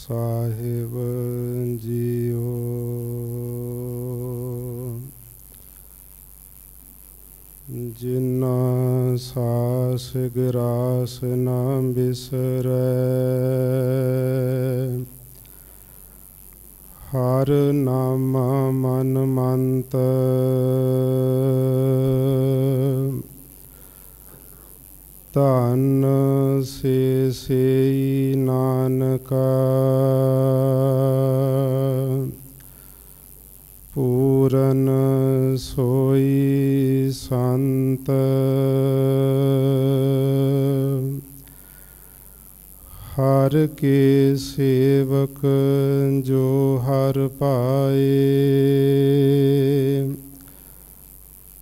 ਸਾਹਿਬ JIO. ਜਿਨਾ ਸਾਸ ਗਰਾਸ ਨਾ ਬਿਸਰੈ, ਹਰ ਨਾਮਾ ਮਨ ਮੰਤ। ਧੰਨ ਸੇਈ ਨਾਨਕਾ, ਪੂਰਨ ਸੋਈ ਸੰਤ। ਹਰ ਕੇ ਸੇਵਕ ਜੋ ਹਰ ਪਾਏ,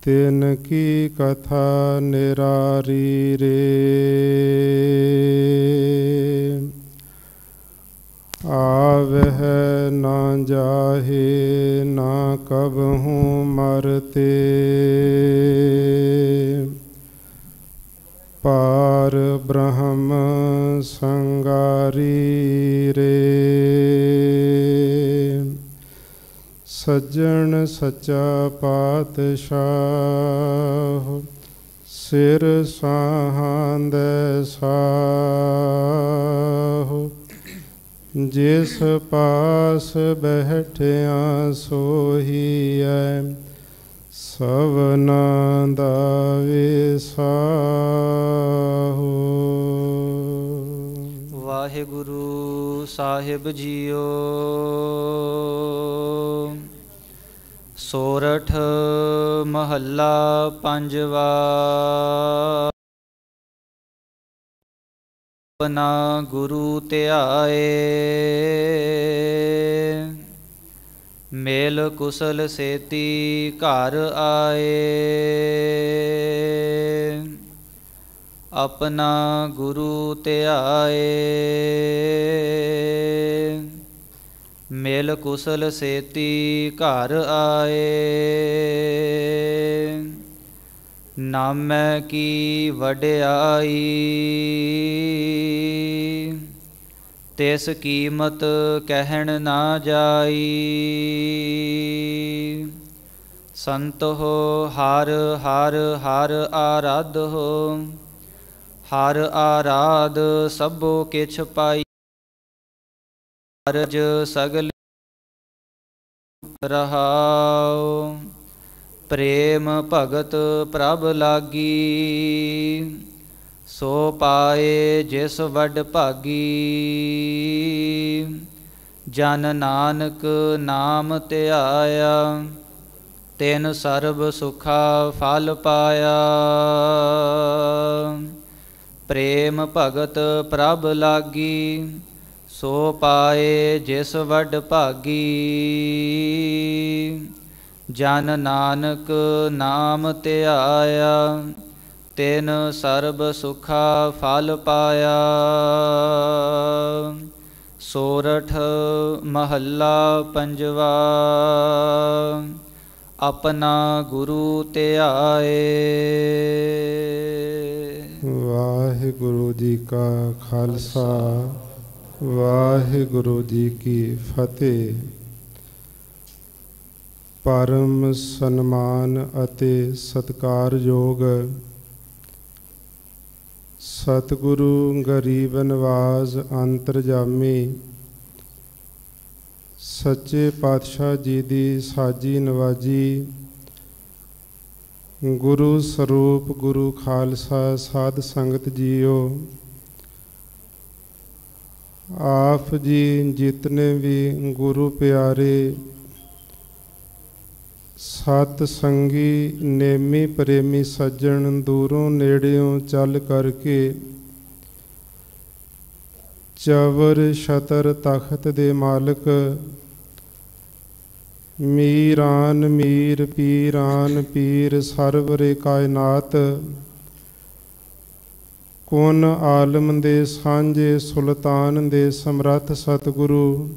ਤਿਨ ਕੀ ਕਥਾ ਨਿਰਾਰੀ ਰੇ। ਆਵਹਿ ਨਾ ਜਾਹੇ ਨਾ ਕਬਹੂ ਮਰਤੇ, ਪਾਰ ਬ੍ਰਹਮ ਸੰਗਾਰੀ ਰੇ। ਸੱਜਣ ਸੱਚਾ ਪਾਤਸ਼ਾਹ, ਸਿਰ ਸਾਹਾਂਦੈ ਸਾਹੁ। ਜਿਸ ਪਾਸ ਬੈਠਿਆ ਸੋਹੀਐ, ਸਭਨਾ ਦਾ ਵਿਸਾਹੂ। ਵਾਹਿਗੁਰੂ ਸਾਹਿਬ ਜੀਓ। ਸੋਰਠ ਮਹੱਲਾ ਪੰਜਵਾ। ਆਪਣਾ ਗੁਰੂ ਧਿਆਏ, ਮੇਲ ਕੁਸਲ ਸੇਤੀ ਘਰ ਆਏ। ਆਪਣਾ ਗੁਰੂ ਧਿਆਏ, ਮੇਲ ਕੁਸਲ ਸੇਤੀ ਘਰ ਆਏ। ਨਾਮੈ ਕੀ ਵਡਿਆਈ, ਤਿਸ ਕੀਮਤ ਕਹਿਣ ਨਾ ਜਾਈ। ਸੰਤ ਹੋ ਹਰ ਹਰ ਹਰ ਆਰਾਧ ਹੋ, ਹਰ ਆਰਾਧ ਸਭੋ ਕਿਛ ਪਾਈ। ਅਰਜ ਸਗਲ ਰਹਾਉ, ਪ੍ਰੇਮ ਭਗਤ ਪ੍ਰਭ ਲਾਗੀ। ਸੋ ਪਾਏ ਜਿਸ ਵੱਡ ਭਾਗੀ, ਜਨ ਨਾਨਕ ਨਾਮ ਧਿਆਇਆ। ਤਿਨ ਸਰਬ ਸੁਖਾ ਫਲ ਪਾਇਆ। ਪ੍ਰੇਮ ਭਗਤ ਪ੍ਰਭ ਲਾਗੀ, ਸੋ ਪਾਏ ਜਿਸ ਵੱਡ ਭਾਗੀ। ਜਨ ਨਾਨਕ ਨਾਮ ਧਿਆਇਆ, ਤਿਨ ਸਰਬ ਸੁਖਾ ਫਲ ਪਾਇਆ। ਸੋਰਠ ਮਹੱਲਾ ਪੰਜਵਾ। ਆਪਣਾ ਗੁਰੂ ਧਿਆਏ। ਵਾਹਿਗੁਰੂ ਜੀ ਕਾ ਖਾਲਸਾ, ਵਾਹਿਗੁਰੂ ਜੀ ਕੀ ਫਤਿਹ। ਪਰਮ ਸਨਮਾਨ ਅਤੇ ਸਤਿਕਾਰਯੋਗ ਸਤਿਗੁਰੂ ਗਰੀਬ ਨਵਾਜ਼ ਅੰਤਰਜਾਮੀ ਸੱਚੇ ਪਾਤਸ਼ਾਹ ਜੀ ਦੀ ਸਾਜੀ ਨਵਾਜੀ, ਗੁਰੂ ਸਰੂਪ ਗੁਰੂ ਖਾਲਸਾ ਸਾਧ ਸੰਗਤ ਜੀਓ। ਆਪ ਜੀ ਜਿਤਨੇ ਵੀ ਗੁਰੂ ਪਿਆਰੇ ਸਤ ਸੰਗੀ ਨੇਮੀ ਪ੍ਰੇਮੀ ਸੱਜਣ ਦੂਰੋਂ ਨੇੜਿਓਂ ਚੱਲ ਕਰਕੇ ਚਵਰ ਛਤਰ ਤਖਤ ਦੇ ਮਾਲਕ ਮੀਰਾਨ ਮੀਰ ਪੀਰਾਨ ਪੀਰ ਸਰਵਰੇ ਕਾਇਨਾਤ, ਕੁਨ ਆਲਮ ਦੇ ਸਾਂਝੇ ਸੁਲਤਾਨ ਦੇ ਸਮਰੱਥ ਸਤਿਗੁਰੂ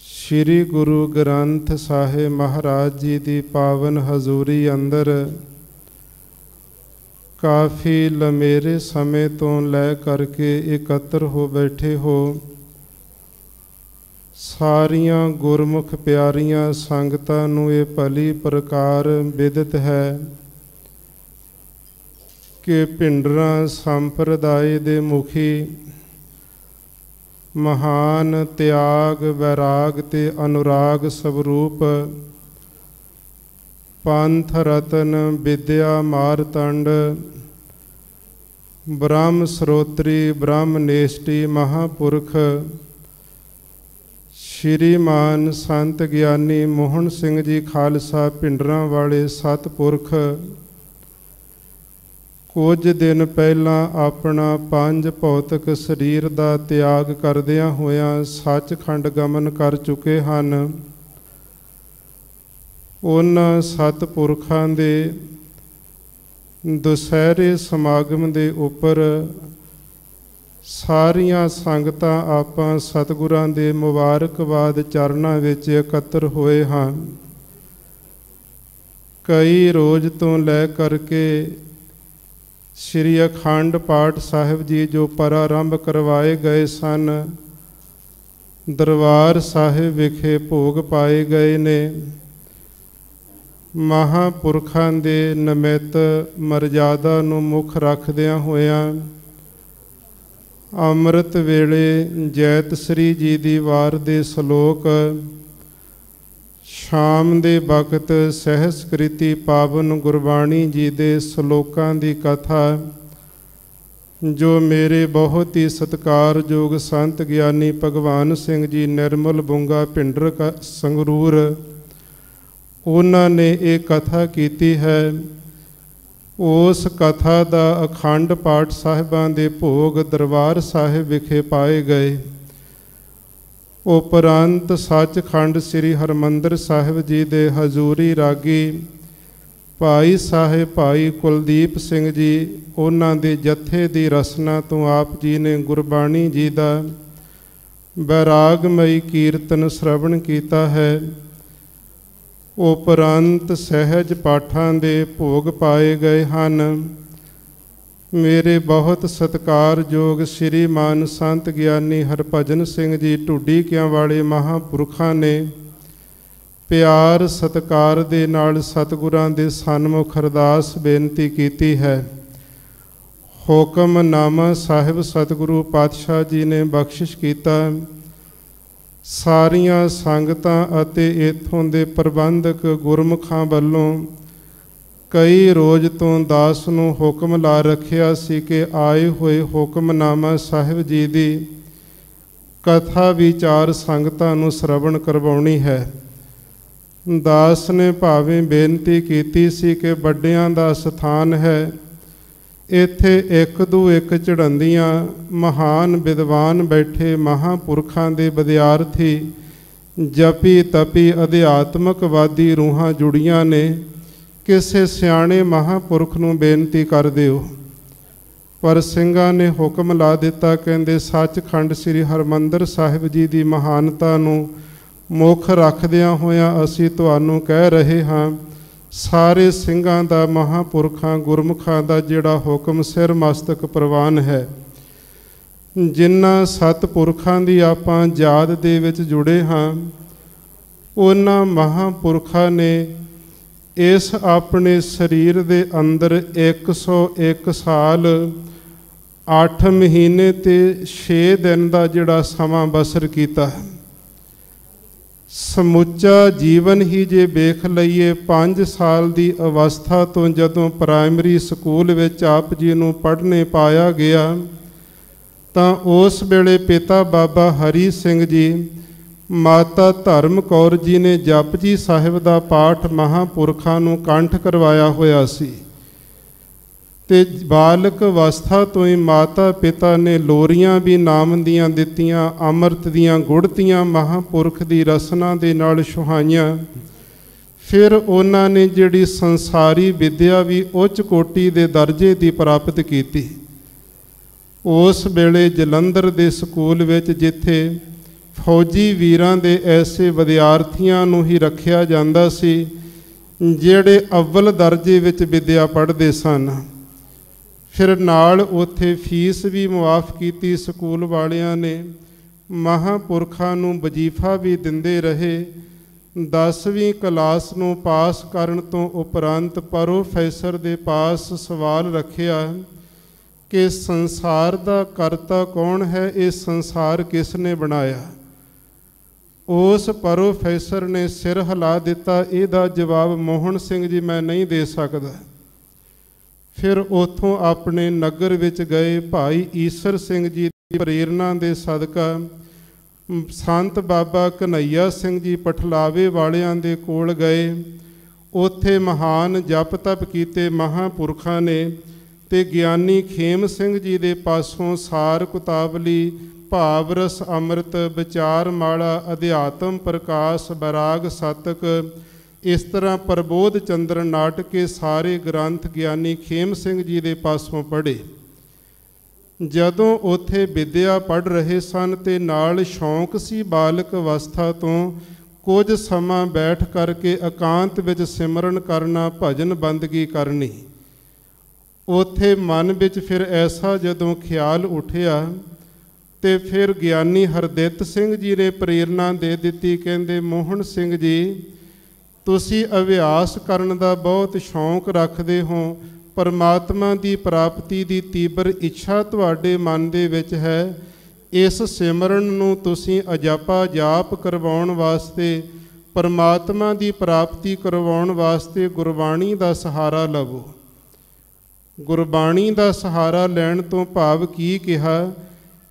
ਸ਼੍ਰੀ ਗੁਰੂ ਗ੍ਰੰਥ ਸਾਹਿਬ ਮਹਾਰਾਜ ਜੀ ਦੀ ਪਾਵਨ ਹਜ਼ੂਰੀ ਅੰਦਰ ਕਾਫੀ ਲੰਮੇਰੇ ਸਮੇਂ ਤੋਂ ਲੈ ਕਰਕੇ ਇਕੱਤਰ ਹੋ ਬੈਠੇ ਹੋ। ਸਾਰੀਆਂ ਗੁਰਮੁਖ ਪਿਆਰੀਆਂ ਸੰਗਤਾਂ ਨੂੰ ਇਹ ਭਲੀ ਪ੍ਰਕਾਰ ਵਿਦਿਤ ਹੈ ਕਿ ਭਿੰਡਰਾਂ ਸੰਪਰਦਾਇ ਦੇ ਮੁਖੀ ਮਹਾਨ ਤਿਆਗ ਵੈਰਾਗ ਤੇ ਅਨੁਰਾਗ ਸਵਰੂਪ ਪੰਥ ਰਤਨ ਵਿਦਿਆ ਮਾਰਤੰਡ ਬ੍ਰਹਮ ਸਰੋਤਰੀ ਬ੍ਰਹਮ ਨੇਸ਼ਟੀ ਮਹਾਪੁਰਖ ਸ਼੍ਰੀਮਾਨ ਸੰਤ ਗਿਆਨੀ ਮੋਹਨ ਸਿੰਘ ਜੀ ਖਾਲਸਾ ਭਿੰਡਰਾਂ ਵਾਲੇ ਸਤਿਪੁਰਖ ਕੁਝ ਦਿਨ ਪਹਿਲਾਂ ਆਪਣਾ ਪੰਜ ਭੌਤਿਕ ਸਰੀਰ ਦਾ ਤਿਆਗ ਕਰਦਿਆਂ ਹੋਇਆਂ ਸੱਚਖੰਡ ਗਮਨ ਕਰ ਚੁੱਕੇ ਹਨ। ਉਹਨਾਂ ਸਤਿਪੁਰਖਾਂ ਦੇ ਦੁਸਹਿਰੇ ਸਮਾਗਮ ਦੇ ਉੱਪਰ ਸਾਰੀਆਂ ਸੰਗਤਾਂ ਆਪਾਂ ਸਤਿਗੁਰਾਂ ਦੇ ਮੁਬਾਰਕਬਾਦ ਚਰਨਾਂ ਵਿੱਚ ਇਕੱਤਰ ਹੋਏ ਹਾਂ। ਕਈ ਰੋਜ਼ ਤੋਂ ਲੈ ਕਰਕੇ ਸ੍ਰੀ ਅਖੰਡ ਪਾਠ ਸਾਹਿਬ ਜੀ ਜੋ ਪ੍ਰਾਰੰਭ ਕਰਵਾਏ ਗਏ ਸਨ, ਦਰਬਾਰ ਸਾਹਿਬ ਵਿਖੇ ਭੋਗ ਪਾਏ ਗਏ ਨੇ। ਮਹਾਂਪੁਰਖਾਂ ਦੇ ਨਿਮਿਤ ਮਰਜ਼ਾਦਾ ਨੂੰ ਮੁੱਖ ਰੱਖਦਿਆਂ ਹੋਇਆਂ ਅੰਮ੍ਰਿਤ ਵੇਲੇ ਜੈਤ ਸ੍ਰੀ ਜੀ ਦੀ ਵਾਰ ਦੇ ਸ਼ਲੋਕ, ਸ਼ਾਮ ਦੇ ਵਕਤ ਸਹਿਸਕ੍ਰਿਤੀ ਪਾਵਨ ਗੁਰਬਾਣੀ ਜੀ ਦੇ ਸ਼ਲੋਕਾਂ ਦੀ ਕਥਾ ਜੋ ਮੇਰੇ ਬਹੁਤ ਹੀ ਸਤਿਕਾਰਯੋਗ ਸੰਤ ਗਿਆਨੀ ਭਗਵਾਨ ਸਿੰਘ ਜੀ ਨਿਰਮਲ ਬੁੰਗਾ ਭਿੰਡਰ ਸੰਗਰੂਰ, ਉਹਨਾਂ ਨੇ ਇਹ ਕਥਾ ਕੀਤੀ ਹੈ। ਉਸ ਕਥਾ ਦਾ ਅਖੰਡ ਪਾਠ ਸਾਹਿਬਾਂ ਦੇ ਭੋਗ ਦਰਬਾਰ ਸਾਹਿਬ ਵਿਖੇ ਪਾਏ ਗਏ। ਉਪਰੰਤ ਸੱਚਖੰਡ ਸ੍ਰੀ ਹਰਿਮੰਦਰ ਸਾਹਿਬ ਜੀ ਦੇ ਹਜ਼ੂਰੀ ਰਾਗੀ ਭਾਈ ਸਾਹਿਬ ਭਾਈ ਕੁਲਦੀਪ ਸਿੰਘ ਜੀ, ਉਹਨਾਂ ਦੇ ਜਥੇ ਦੀ ਰਸਨਾ ਤੋਂ ਆਪ ਜੀ ਨੇ ਗੁਰਬਾਣੀ ਜੀ ਦਾ ਵੈਰਾਗਮਈ ਕੀਰਤਨ ਸ਼ਰਵਣ ਕੀਤਾ ਹੈ। ਉਪਰੰਤ ਸਹਿਜ ਪਾਠਾਂ ਦੇ ਭੋਗ ਪਾਏ ਗਏ ਹਨ। ਮੇਰੇ ਬਹੁਤ ਸਤਿਕਾਰਯੋਗ ਸ਼੍ਰੀਮਾਨ ਸੰਤ ਗਿਆਨੀ ਹਰਭਜਨ ਸਿੰਘ ਜੀ ਢੁੱਡੀਕਿਆਂ ਵਾਲੇ ਮਹਾਂਪੁਰਖਾਂ ਨੇ ਪਿਆਰ ਸਤਿਕਾਰ ਦੇ ਨਾਲ ਸਤਿਗੁਰਾਂ ਦੇ ਸਨਮੁਖ ਅਰਦਾਸ ਬੇਨਤੀ ਕੀਤੀ ਹੈ। ਹੁਕਮਨਾਮਾ ਸਾਹਿਬ ਸਤਿਗੁਰੂ ਪਾਤਸ਼ਾਹ ਜੀ ਨੇ ਬਖਸ਼ਿਸ਼ ਕੀਤਾ। ਸਾਰੀਆਂ ਸੰਗਤਾਂ ਅਤੇ ਇੱਥੋਂ ਦੇ ਪ੍ਰਬੰਧਕ ਗੁਰਮੁਖਾਂ ਵੱਲੋਂ ਕਈ ਰੋਜ਼ ਤੋਂ ਦਾਸ ਨੂੰ ਹੁਕਮ ਲਾ ਰੱਖਿਆ ਸੀ ਕਿ ਆਏ ਹੋਏ ਹੁਕਮਨਾਮਾ ਸਾਹਿਬ ਜੀ ਦੀ ਕਥਾ ਵਿਚਾਰ ਸੰਗਤਾਂ ਨੂੰ ਸ਼ਰਵਣ ਕਰਵਾਉਣੀ ਹੈ। ਦਾਸ ਨੇ ਭਾਵੇਂ ਬੇਨਤੀ ਕੀਤੀ ਸੀ ਕਿ ਵੱਡਿਆਂ ਦਾ ਸਥਾਨ ਹੈ, ਇੱਥੇ ਇੱਕ ਦੂ ਇੱਕ ਚੜ੍ਹੰਦੀਆਂ ਮਹਾਨ ਵਿਦਵਾਨ ਬੈਠੇ ਮਹਾਂਪੁਰਖਾਂ ਦੇ ਵਿਦਿਆਰਥੀ ਜਪੀ ਤਪੀ ਅਧਿਆਤਮਕਵਾਦੀ ਰੂਹਾਂ ਜੁੜੀਆਂ ਨੇ, ਕਿਸੇ ਸਿਆਣੇ ਮਹਾਂਪੁਰਖ ਨੂੰ ਬੇਨਤੀ ਕਰ ਦਿਓ। ਪਰ ਸਿੰਘਾਂ ਨੇ ਹੁਕਮ ਲਾ ਦਿੱਤਾ, ਕਹਿੰਦੇ ਸੱਚਖੰਡ ਸ੍ਰੀ ਹਰਿਮੰਦਰ ਸਾਹਿਬ ਜੀ ਦੀ ਮਹਾਨਤਾ ਨੂੰ ਮੁੱਖ ਰੱਖਦਿਆਂ ਹੋਇਆਂ ਅਸੀਂ ਤੁਹਾਨੂੰ ਕਹਿ ਰਹੇ ਹਾਂ, ਸਾਰੇ ਸਿੰਘਾਂ ਦਾ ਮਹਾਂਪੁਰਖਾਂ ਗੁਰਮੁਖਾਂ ਦਾ ਜਿਹੜਾ ਹੁਕਮ ਸਿਰ ਮਸਤਕ ਪ੍ਰਵਾਨ ਹੈ। ਜਿਨ੍ਹਾਂ ਸਤਿਪੁਰਖਾਂ ਦੀ ਆਪਾਂ ਯਾਦ ਦੇ ਵਿੱਚ ਜੁੜੇ ਹਾਂ, ਉਹਨਾਂ ਮਹਾਂਪੁਰਖਾਂ ਨੇ ਇਸ ਆਪਣੇ ਸਰੀਰ ਦੇ ਅੰਦਰ 101 ਸਾਲ 8 ਮਹੀਨੇ ਤੇ 6 ਦਿਨ ਦਾ ਜਿਹੜਾ ਸਮਾਂ ਬਸਰ ਕੀਤਾ। ਸਮੁੱਚਾ ਜੀਵਨ ਹੀ ਜੇ ਵੇਖ ਲਈਏ, 5 ਸਾਲ ਦੀ ਅਵਸਥਾ ਤੋਂ ਜਦੋਂ ਪ੍ਰਾਇਮਰੀ ਸਕੂਲ ਵਿੱਚ ਆਪ ਜੀ ਨੂੰ ਪੜ੍ਹਨੇ ਪਾਇਆ ਗਿਆ ਤਾਂ ਉਸ ਵੇਲੇ ਪਿਤਾ ਬਾਬਾ ਹਰੀ ਸਿੰਘ ਜੀ, ਮਾਤਾ ਧਰਮ ਕੌਰ ਜੀ ਨੇ ਜਪਜੀ ਸਾਹਿਬ ਦਾ ਪਾਠ ਮਹਾਂਪੁਰਖਾਂ ਨੂੰ ਕੰਠ ਕਰਵਾਇਆ ਹੋਇਆ ਸੀ ਤੇ ਬਾਲਕ ਅਵਸਥਾ ਤੋਂ ਹੀ ਮਾਤਾ ਪਿਤਾ ਨੇ ਲੋਰੀਆਂ ਵੀ ਨਾਮ ਦੀਆਂ ਦਿੱਤੀਆਂ, ਅੰਮ੍ਰਿਤ ਦੀਆਂ ਗੁੜਤੀਆਂ ਮਹਾਂਪੁਰਖ ਦੀ ਰਸਨਾ ਦੇ ਨਾਲ ਸੁਹਾਈਆਂ। ਫਿਰ ਉਹਨਾਂ ਨੇ ਜਿਹੜੀ ਸੰਸਾਰੀ ਵਿਦਿਆ ਵੀ ਉੱਚ ਕੋਟੀ ਦੇ ਦਰਜੇ ਦੀ ਪ੍ਰਾਪਤ ਕੀਤੀ। ਉਸ ਵੇਲੇ ਜਲੰਧਰ ਦੇ ਸਕੂਲ ਵਿੱਚ ਜਿੱਥੇ ਫੌਜੀ ਵੀਰਾਂ ਦੇ ਐਸੇ ਵਿਦਿਆਰਥੀਆਂ ਨੂੰ ਹੀ ਰੱਖਿਆ ਜਾਂਦਾ ਸੀ ਜਿਹੜੇ ਅਵਲ ਦਰਜੇ ਵਿੱਚ ਵਿਦਿਆ ਪੜ੍ਹਦੇ ਸਨ। ਫਿਰ ਨਾਲ ਉੱਥੇ ਫੀਸ ਵੀ ਮੁਆਫ ਕੀਤੀ ਸਕੂਲ ਵਾਲਿਆਂ ਨੇ। ਮਹਾਂਪੁਰਖਾਂ ਨੂੰ ਵਜੀਫਾ ਵੀ ਦਿੰਦੇ ਰਹੇ। 10ਵੀਂ ਕਲਾਸ ਨੂੰ ਪਾਸ ਕਰਨ ਤੋਂ ਉਪਰੰਤ ਪ੍ਰੋਫੈਸਰ ਦੇ ਪਾਸ ਸਵਾਲ ਰੱਖਿਆ ਕਿ ਸੰਸਾਰ ਦਾ ਕਰਤਾ ਕੌਣ ਹੈ, ਇਹ ਸੰਸਾਰ ਕਿਸ ਨੇ ਬਣਾਇਆ। ਉਸ ਪ੍ਰੋਫੈਸਰ ਨੇ ਸਿਰ ਹਿਲਾ ਦਿੱਤਾ, ਇਹਦਾ ਜਵਾਬ ਮੋਹਨ ਸਿੰਘ ਜੀ ਮੈਂ ਨਹੀਂ ਦੇ ਸਕਦਾ। ਫਿਰ ਉੱਥੋਂ ਆਪਣੇ ਨਗਰ ਵਿੱਚ ਗਏ। ਭਾਈ ਈਸਰ ਸਿੰਘ ਜੀ ਦੀ ਪ੍ਰੇਰਨਾ ਦੇ ਸਦਕਾ ਸੰਤ ਬਾਬਾ ਕਨ੍ਹਈਆ ਸਿੰਘ ਜੀ ਪਠਲਾਵੇ ਵਾਲਿਆਂ ਦੇ ਕੋਲ ਗਏ। ਉੱਥੇ ਮਹਾਨ ਜਪ ਤਪ ਕੀਤੇ ਮਹਾਂਪੁਰਖਾਂ ਨੇ ਤੇ ਗਿਆਨੀ ਖੇਮ ਸਿੰਘ ਜੀ ਦੇ ਪਾਸੋਂ ਸਾਰ ਕੁਤਾਬਲੀ, ਭਾਵ ਰਸ ਅੰਮ੍ਰਿਤ, ਵਿਚਾਰ ਮਾਲਾ, ਅਧਿਆਤਮ ਪ੍ਰਕਾਸ਼, ਬੈਰਾਗ ਸਤਕ, ਇਸ ਤਰ੍ਹਾਂ ਪ੍ਰਬੋਧ ਚੰਦਰ ਨਾਟਕ ਕੇ ਸਾਰੇ ਗ੍ਰੰਥ ਗਿਆਨੀ ਖੇਮ ਸਿੰਘ ਜੀ ਦੇ ਪਾਸੋਂ ਪੜ੍ਹੇ। ਜਦੋਂ ਉੱਥੇ ਵਿਦਿਆ ਪੜ੍ਹ ਰਹੇ ਸਨ ਤੇ ਨਾਲ ਸ਼ੌਂਕ ਸੀ ਬਾਲਕ ਅਵਸਥਾ ਤੋਂ ਕੁਝ ਸਮਾਂ ਬੈਠ ਕਰਕੇ ਇਕਾਂਤ ਵਿੱਚ ਸਿਮਰਨ ਕਰਨਾ, ਭਜਨ ਬੰਦਗੀ ਕਰਨੀ। ਉੱਥੇ ਮਨ ਵਿੱਚ ਫਿਰ ਐਸਾ ਜਦੋਂ ਖਿਆਲ ਉੱਠਿਆ ਤੇ ਫਿਰ ਗਿਆਨੀ ਹਰਦਿੱਤ ਸਿੰਘ ਜੀ ਨੇ ਪ੍ਰੇਰਨਾ ਦੇ ਦਿੱਤੀ। ਕਹਿੰਦੇ ਮੋਹਨ ਸਿੰਘ ਜੀ, ਤੁਸੀਂ ਅਭਿਆਸ ਕਰਨ ਦਾ ਬਹੁਤ ਸ਼ੌਂਕ ਰੱਖਦੇ ਹੋ, ਪਰਮਾਤਮਾ ਦੀ ਪ੍ਰਾਪਤੀ ਦੀ ਤੀਬਰ ਇੱਛਾ ਤੁਹਾਡੇ ਮਨ ਦੇ ਵਿੱਚ ਹੈ। ਇਸ ਸਿਮਰਨ ਨੂੰ ਤੁਸੀਂ ਅਜਾਪਾ ਜਾਪ ਕਰਵਾਉਣ ਵਾਸਤੇ, ਪਰਮਾਤਮਾ ਦੀ ਪ੍ਰਾਪਤੀ ਕਰਵਾਉਣ ਵਾਸਤੇ ਗੁਰਬਾਣੀ ਦਾ ਸਹਾਰਾ ਲਵੋ। ਗੁਰਬਾਣੀ ਦਾ ਸਹਾਰਾ ਲੈਣ ਤੋਂ ਭਾਵ ਕੀ ਕਿਹਾ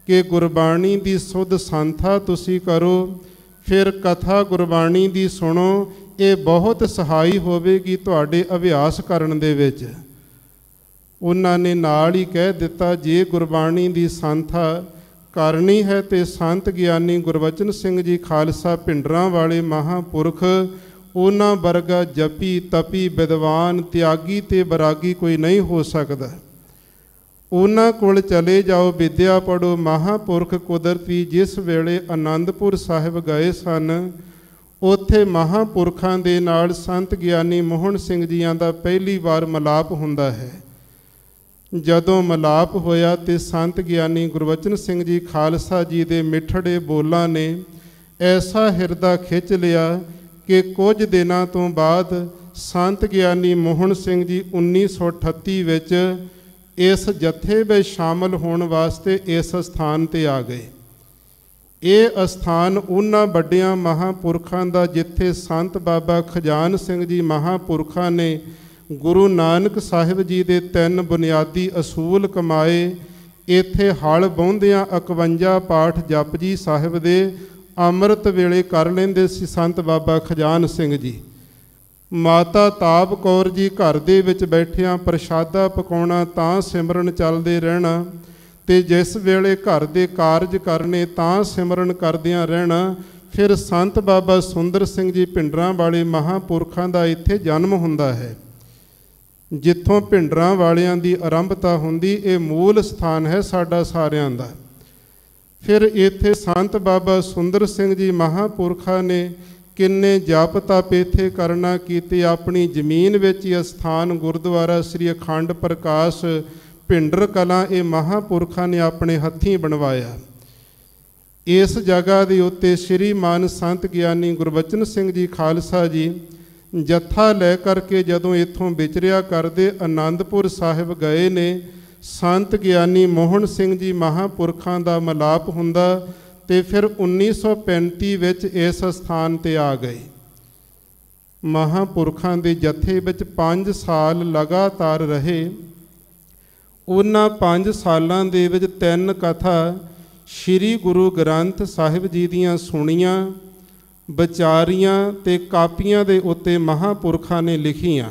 ਕਿ ਗੁਰਬਾਣੀ ਦੀ ਸੁਧ ਸੰਥਾ ਤੁਸੀਂ ਕਰੋ, ਫਿਰ ਕਥਾ ਗੁਰਬਾਣੀ ਦੀ ਸੁਣੋ। ਇਹ ਬਹੁਤ ਸਹਾਈ ਹੋਵੇਗੀ ਤੁਹਾਡੇ ਅਭਿਆਸ ਕਰਨ ਦੇ ਵਿੱਚ। ਉਹਨਾਂ ਨੇ ਨਾਲ ਹੀ ਕਹਿ ਦਿੱਤਾ, ਜੇ ਗੁਰਬਾਣੀ ਦੀ ਸੰਥਾ ਕਰਨੀ ਹੈ ਤੇ ਸੰਤ ਗਿਆਨੀ ਗੁਰਬਚਨ ਸਿੰਘ ਜੀ ਖਾਲਸਾ ਭਿੰਡਰਾਂ ਵਾਲੇ ਮਹਾਂਪੁਰਖ, ਉਹਨਾਂ ਵਰਗਾ ਜਪੀ ਤਪੀ ਵਿਦਵਾਨ ਤਿਆਗੀ ਤੇ ਬਰਾਗੀ ਕੋਈ ਨਹੀਂ ਹੋ ਸਕਦਾ। ਉਹਨਾਂ ਕੋਲ ਚਲੇ ਜਾਓ, ਵਿਦਿਆ ਪੜ੍ਹੋ। ਮਹਾਂਪੁਰਖ ਕੁਦਰਤੀ ਜਿਸ ਵੇਲੇ ਆਨੰਦਪੁਰ ਸਾਹਿਬ ਗਏ ਸਨ, ਉੱਥੇ ਮਹਾਂਪੁਰਖਾਂ ਦੇ ਨਾਲ ਸੰਤ ਗਿਆਨੀ ਮੋਹਨ ਸਿੰਘ ਜੀਆਂ ਦਾ ਪਹਿਲੀ ਵਾਰ ਮਿਲਾਪ ਹੁੰਦਾ ਹੈ। ਜਦੋਂ ਮਿਲਾਪ ਹੋਇਆ ਤੇ ਸੰਤ ਗਿਆਨੀ ਗੁਰਬਚਨ ਸਿੰਘ ਜੀ ਖਾਲਸਾ ਜੀ ਦੇ ਮਿੱਠੜੇ ਬੋਲਾਂ ਨੇ ਐਸਾ ਹਿਰਦਾ ਖਿੱਚ ਲਿਆ ਕਿ ਕੁਝ ਦਿਨਾਂ ਤੋਂ ਬਾਅਦ ਸੰਤ ਗਿਆਨੀ ਮੋਹਨ ਸਿੰਘ ਜੀ 1938 ਵਿੱਚ ਇਸ ਜਥੇ ਵਿੱਚ ਸ਼ਾਮਲ ਹੋਣ ਵਾਸਤੇ ਇਸ ਸਥਾਨ ਤੇ ਆ ਗਏ। ਇਹ ਅਸਥਾਨ ਉਹਨਾਂ ਵੱਡਿਆਂ ਮਹਾਂਪੁਰਖਾਂ ਦਾ ਜਿੱਥੇ ਸੰਤ ਬਾਬਾ ਖਜਾਨ ਸਿੰਘ ਜੀ ਮਹਾਂਪੁਰਖਾਂ ਨੇ ਗੁਰੂ ਨਾਨਕ ਸਾਹਿਬ ਜੀ ਦੇ 3 ਬੁਨਿਆਦੀ ਅਸੂਲ ਕਮਾਏ। ਇੱਥੇ ਹਲ ਵਾਹੁੰਦਿਆਂ 51 ਪਾਠ ਜਪਜੀ ਸਾਹਿਬ ਦੇ ਅੰਮ੍ਰਿਤ ਵੇਲੇ ਕਰ ਲੈਂਦੇ ਸੀ ਸੰਤ ਬਾਬਾ ਖਜਾਨ ਸਿੰਘ ਜੀ। ਮਾਤਾ ਤਾਪ ਕੌਰ ਜੀ ਘਰ ਦੇ ਵਿੱਚ ਬੈਠਿਆਂ ਪ੍ਰਸ਼ਾਦਾ ਪਕਾਉਣਾ, ਤਾਂ ਸਿਮਰਨ ਚੱਲਦੇ ਰਹਿਣਾ, ਤੇ ਜਿਸ ਵੇਲੇ ਘਰ ਦੇ ਕਾਰਜ ਕਰਨੇ ਤਾਂ ਸਿਮਰਨ ਕਰਦਿਆਂ ਰਹਿਣਾ। ਫਿਰ ਸੰਤ ਬਾਬਾ ਸੁੰਦਰ ਸਿੰਘ ਜੀ ਭਿੰਡਰਾਂ ਵਾਲੇ ਮਹਾਂਪੁਰਖਾਂ ਦਾ ਇੱਥੇ ਜਨਮ ਹੁੰਦਾ ਹੈ, ਜਿੱਥੋਂ ਭਿੰਡਰਾਂ ਵਾਲਿਆਂ ਦੀ ਆਰੰਭਤਾ ਹੁੰਦੀ। ਇਹ ਮੂਲ ਸਥਾਨ ਹੈ ਸਾਡਾ ਸਾਰਿਆਂ ਦਾ। ਫਿਰ ਇੱਥੇ ਸੰਤ ਬਾਬਾ ਸੁੰਦਰ ਸਿੰਘ ਜੀ ਮਹਾਂਪੁਰਖਾਂ ਨੇ ਕਿੰਨੇ ਜਪ ਤਪ ਇੱਥੇ ਕਰਨਾ ਕੀਤੇ। ਆਪਣੀ ਜ਼ਮੀਨ ਵਿੱਚ ਹੀ ਅਸਥਾਨ ਗੁਰਦੁਆਰਾ ਸ੍ਰੀ ਅਖੰਡ ਪ੍ਰਕਾਸ਼ ਭਿੰਡਰ ਕਲਾਂ ਇਹ ਮਹਾਂਪੁਰਖਾਂ ਨੇ ਆਪਣੇ ਹੱਥੀਂ ਬਣਵਾਇਆ। ਇਸ ਜਗ੍ਹਾ ਦੇ ਉੱਤੇ ਸ਼੍ਰੀਮਾਨ ਸੰਤ ਗਿਆਨੀ ਗੁਰਬਚਨ ਸਿੰਘ ਜੀ ਖਾਲਸਾ ਜੀ ਜੱਥਾ ਲੈ ਕਰਕੇ ਜਦੋਂ ਇੱਥੋਂ ਵਿਚਰਿਆ ਕਰਦੇ ਆਨੰਦਪੁਰ ਸਾਹਿਬ ਗਏ ਨੇ। ਸੰਤ ਗਿਆਨੀ ਮੋਹਨ ਸਿੰਘ ਜੀ ਮਹਾਂਪੁਰਖਾਂ ਦਾ ਮਿਲਾਪ ਹੁੰਦਾ ਤੇ ਫਿਰ 1935 ਵਿੱਚ ਇਸ ਸਥਾਨ ਤੇ ਆ ਗਏ। ਮਹਾਂਪੁਰਖਾਂ ਦੇ ਜਥੇ ਵਿੱਚ 5 ਸਾਲ ਲਗਾਤਾਰ ਰਹੇ। ਉਹਨਾਂ 5 ਸਾਲਾਂ ਦੇ ਵਿੱਚ 3 ਕਥਾ ਸ਼੍ਰੀ ਗੁਰੂ ਗ੍ਰੰਥ ਸਾਹਿਬ ਜੀ ਦੀਆਂ ਸੁਣੀਆਂ, ਵਿਚਾਰੀਆਂ ਤੇ ਕਾਪੀਆਂ ਦੇ ਉੱਤੇ ਮਹਾਂਪੁਰਖਾਂ ਨੇ ਲਿਖੀਆਂ।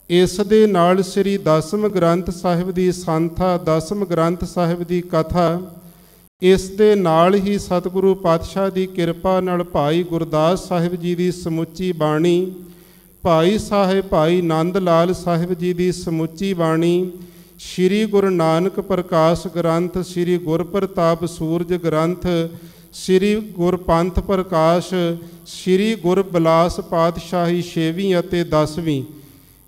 ਇਸ ਦੇ ਨਾਲ ਸ੍ਰੀ ਦਸਮ ਗ੍ਰੰਥ ਸਾਹਿਬ ਦੀ ਸੰਥਾ, ਦਸਮ ਗ੍ਰੰਥ ਸਾਹਿਬ ਦੀ ਕਥਾ, ਇਸ ਦੇ ਨਾਲ ਹੀ ਸਤਿਗੁਰੂ ਪਾਤਸ਼ਾਹ ਦੀ ਕਿਰਪਾ ਨਾਲ ਭਾਈ ਗੁਰਦਾਸ ਸਾਹਿਬ ਜੀ ਦੀ ਸਮੁੱਚੀ ਬਾਣੀ, ਭਾਈ ਸਾਹਿਬ ਭਾਈ ਨੰਦ ਲਾਲ ਸਾਹਿਬ ਜੀ ਦੀ ਸਮੁੱਚੀ ਬਾਣੀ, ਸ਼੍ਰੀ ਗੁਰੂ ਨਾਨਕ ਪ੍ਰਕਾਸ਼ ਗ੍ਰੰਥ, ਸ਼੍ਰੀ ਗੁਰਪ੍ਰਤਾਪ ਸੂਰਜ ਗ੍ਰੰਥ, ਸ਼੍ਰੀ ਗੁਰਪੰਥ ਪ੍ਰਕਾਸ਼, ਸ਼੍ਰੀ ਗੁਰਬਿਲਾਸ ਪਾਤਸ਼ਾਹੀ 6ਵੀਂ ਅਤੇ 10ਵੀਂ,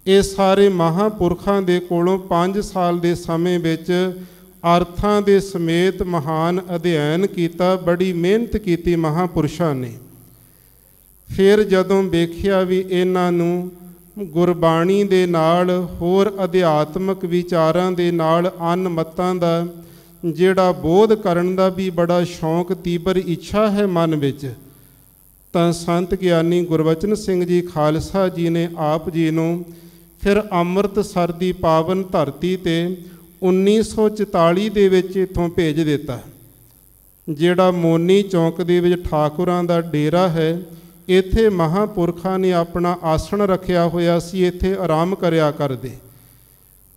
ਇਹ ਸਾਰੇ ਮਹਾਂਪੁਰਖਾਂ ਦੇ ਕੋਲੋਂ 5 ਸਾਲ ਦੇ ਸਮੇਂ ਵਿੱਚ ਅਰਥਾਂ ਦੇ ਸਮੇਤ ਮਹਾਨ ਅਧਿਐਨ ਕੀਤਾ, ਬੜੀ ਮਿਹਨਤ ਕੀਤੀ ਮਹਾਂਪੁਰਸ਼ਾਂ ਨੇ। ਫਿਰ ਜਦੋਂ ਵੇਖਿਆ ਵੀ ਇਹਨਾਂ ਨੂੰ ਗੁਰਬਾਣੀ ਦੇ ਨਾਲ ਹੋਰ ਅਧਿਆਤਮਕ ਵਿਚਾਰਾਂ ਦੇ ਨਾਲ ਅੰਨ ਮੱਤਾਂ ਦਾ ਜਿਹੜਾ ਬੋਧ ਕਰਨ ਦਾ ਵੀ ਬੜਾ ਸ਼ੌਂਕ, ਤੀਬਰ ਇੱਛਾ ਹੈ ਮਨ ਵਿੱਚ, ਤਾਂ ਸੰਤ ਗਿਆਨੀ ਗੁਰਬਚਨ ਸਿੰਘ ਜੀ ਖਾਲਸਾ ਜੀ ਨੇ ਆਪ ਜੀ ਨੂੰ ਫਿਰ ਅੰਮ੍ਰਿਤਸਰ ਦੀ ਪਾਵਨ ਧਰਤੀ ਤੇ 1944 ਦੇ ਵਿੱਚ ਇੱਥੋਂ ਭੇਜ ਦਿੱਤਾ। ਜਿਹੜਾ ਮੋਨੀ ਚੌਂਕ ਦੇ ਵਿੱਚ ਠਾਕੁਰਾਂ ਦਾ ਡੇਰਾ ਹੈ, ਇੱਥੇ ਮਹਾਂਪੁਰਖਾਂ ਨੇ ਆਪਣਾ ਆਸਣ ਰੱਖਿਆ ਹੋਇਆ ਸੀ, ਇੱਥੇ ਆਰਾਮ ਕਰਿਆ ਕਰਦੇ।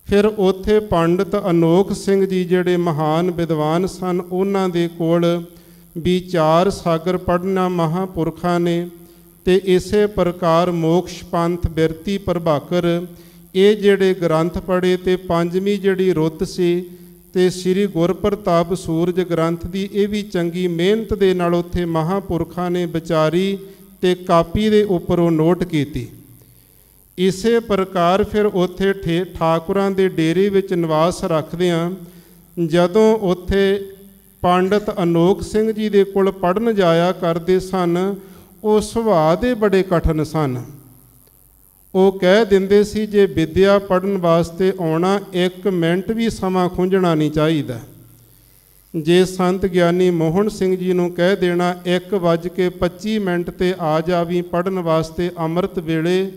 ਫਿਰ ਉੱਥੇ ਪੰਡਤ ਅਨੋਖ ਸਿੰਘ ਜੀ ਜਿਹੜੇ ਮਹਾਨ ਵਿਦਵਾਨ ਸਨ, ਉਹਨਾਂ ਦੇ ਕੋਲ ਵਿਚਾਰ ਸਾਗਰ ਪੜ੍ਹਨਾ ਮਹਾਂਪੁਰਖਾਂ ਨੇ, ਤੇ ਇਸੇ ਪ੍ਰਕਾਰ ਮੋਕਸ਼ ਪੰਥ, ਬਿਰਤੀ ਪ੍ਰਭਾਕਰ, ਇਹ ਜਿਹੜੇ ਗ੍ਰੰਥ ਪੜ੍ਹੇ। ਤੇ ਪੰਜਵੀਂ ਜਿਹੜੀ ਰੁੱਤ ਸੀ ਤੇ ਸ੍ਰੀ ਗੁਰਪ੍ਰਤਾਪ ਸੂਰਜ ਗ੍ਰੰਥ ਦੀ, ਇਹ ਵੀ ਚੰਗੀ ਮਿਹਨਤ ਦੇ ਨਾਲ ਉੱਥੇ ਮਹਾਂਪੁਰਖਾਂ ਨੇ ਵਿਚਾਰੀ ਤੇ ਕਾਪੀ ਦੇ ਉੱਪਰ ਉਹ ਨੋਟ ਕੀਤੀ। ਇਸੇ ਪ੍ਰਕਾਰ ਫਿਰ ਉੱਥੇ ਠਾਕੁਰਾਂ ਦੇ ਡੇਰੇ ਵਿੱਚ ਨਿਵਾਸ ਰੱਖਦਿਆਂ ਜਦੋਂ ਉੱਥੇ ਪੰਡਤ ਅਨੋਖ ਸਿੰਘ ਜੀ ਦੇ ਕੋਲ ਪੜ੍ਹਨ ਜਾਇਆ ਕਰਦੇ ਸਨ, ਉਹ ਸੁਭਾਅ ਦੇ ਬੜੇ ਕਠਿਨ ਸਨ। ਉਹ ਕਹਿ ਦਿੰਦੇ ਸੀ ਜੇ ਵਿਦਿਆ ਪੜ੍ਹਨ ਵਾਸਤੇ ਆਉਣਾ 1 ਮਿੰਟ ਵੀ ਸਮਾਂ ਖੁੰਝਣਾ ਨਹੀਂ ਚਾਹੀਦਾ। ਜੇ ਸੰਤ ਗਿਆਨੀ ਮੋਹਨ ਸਿੰਘ ਜੀ ਨੂੰ ਕਹਿ ਦੇਣਾ 1:25 ਤੇ ਆ ਜਾਵੀਂ ਪੜ੍ਹਨ ਵਾਸਤੇ ਅੰਮ੍ਰਿਤ ਵੇਲੇ,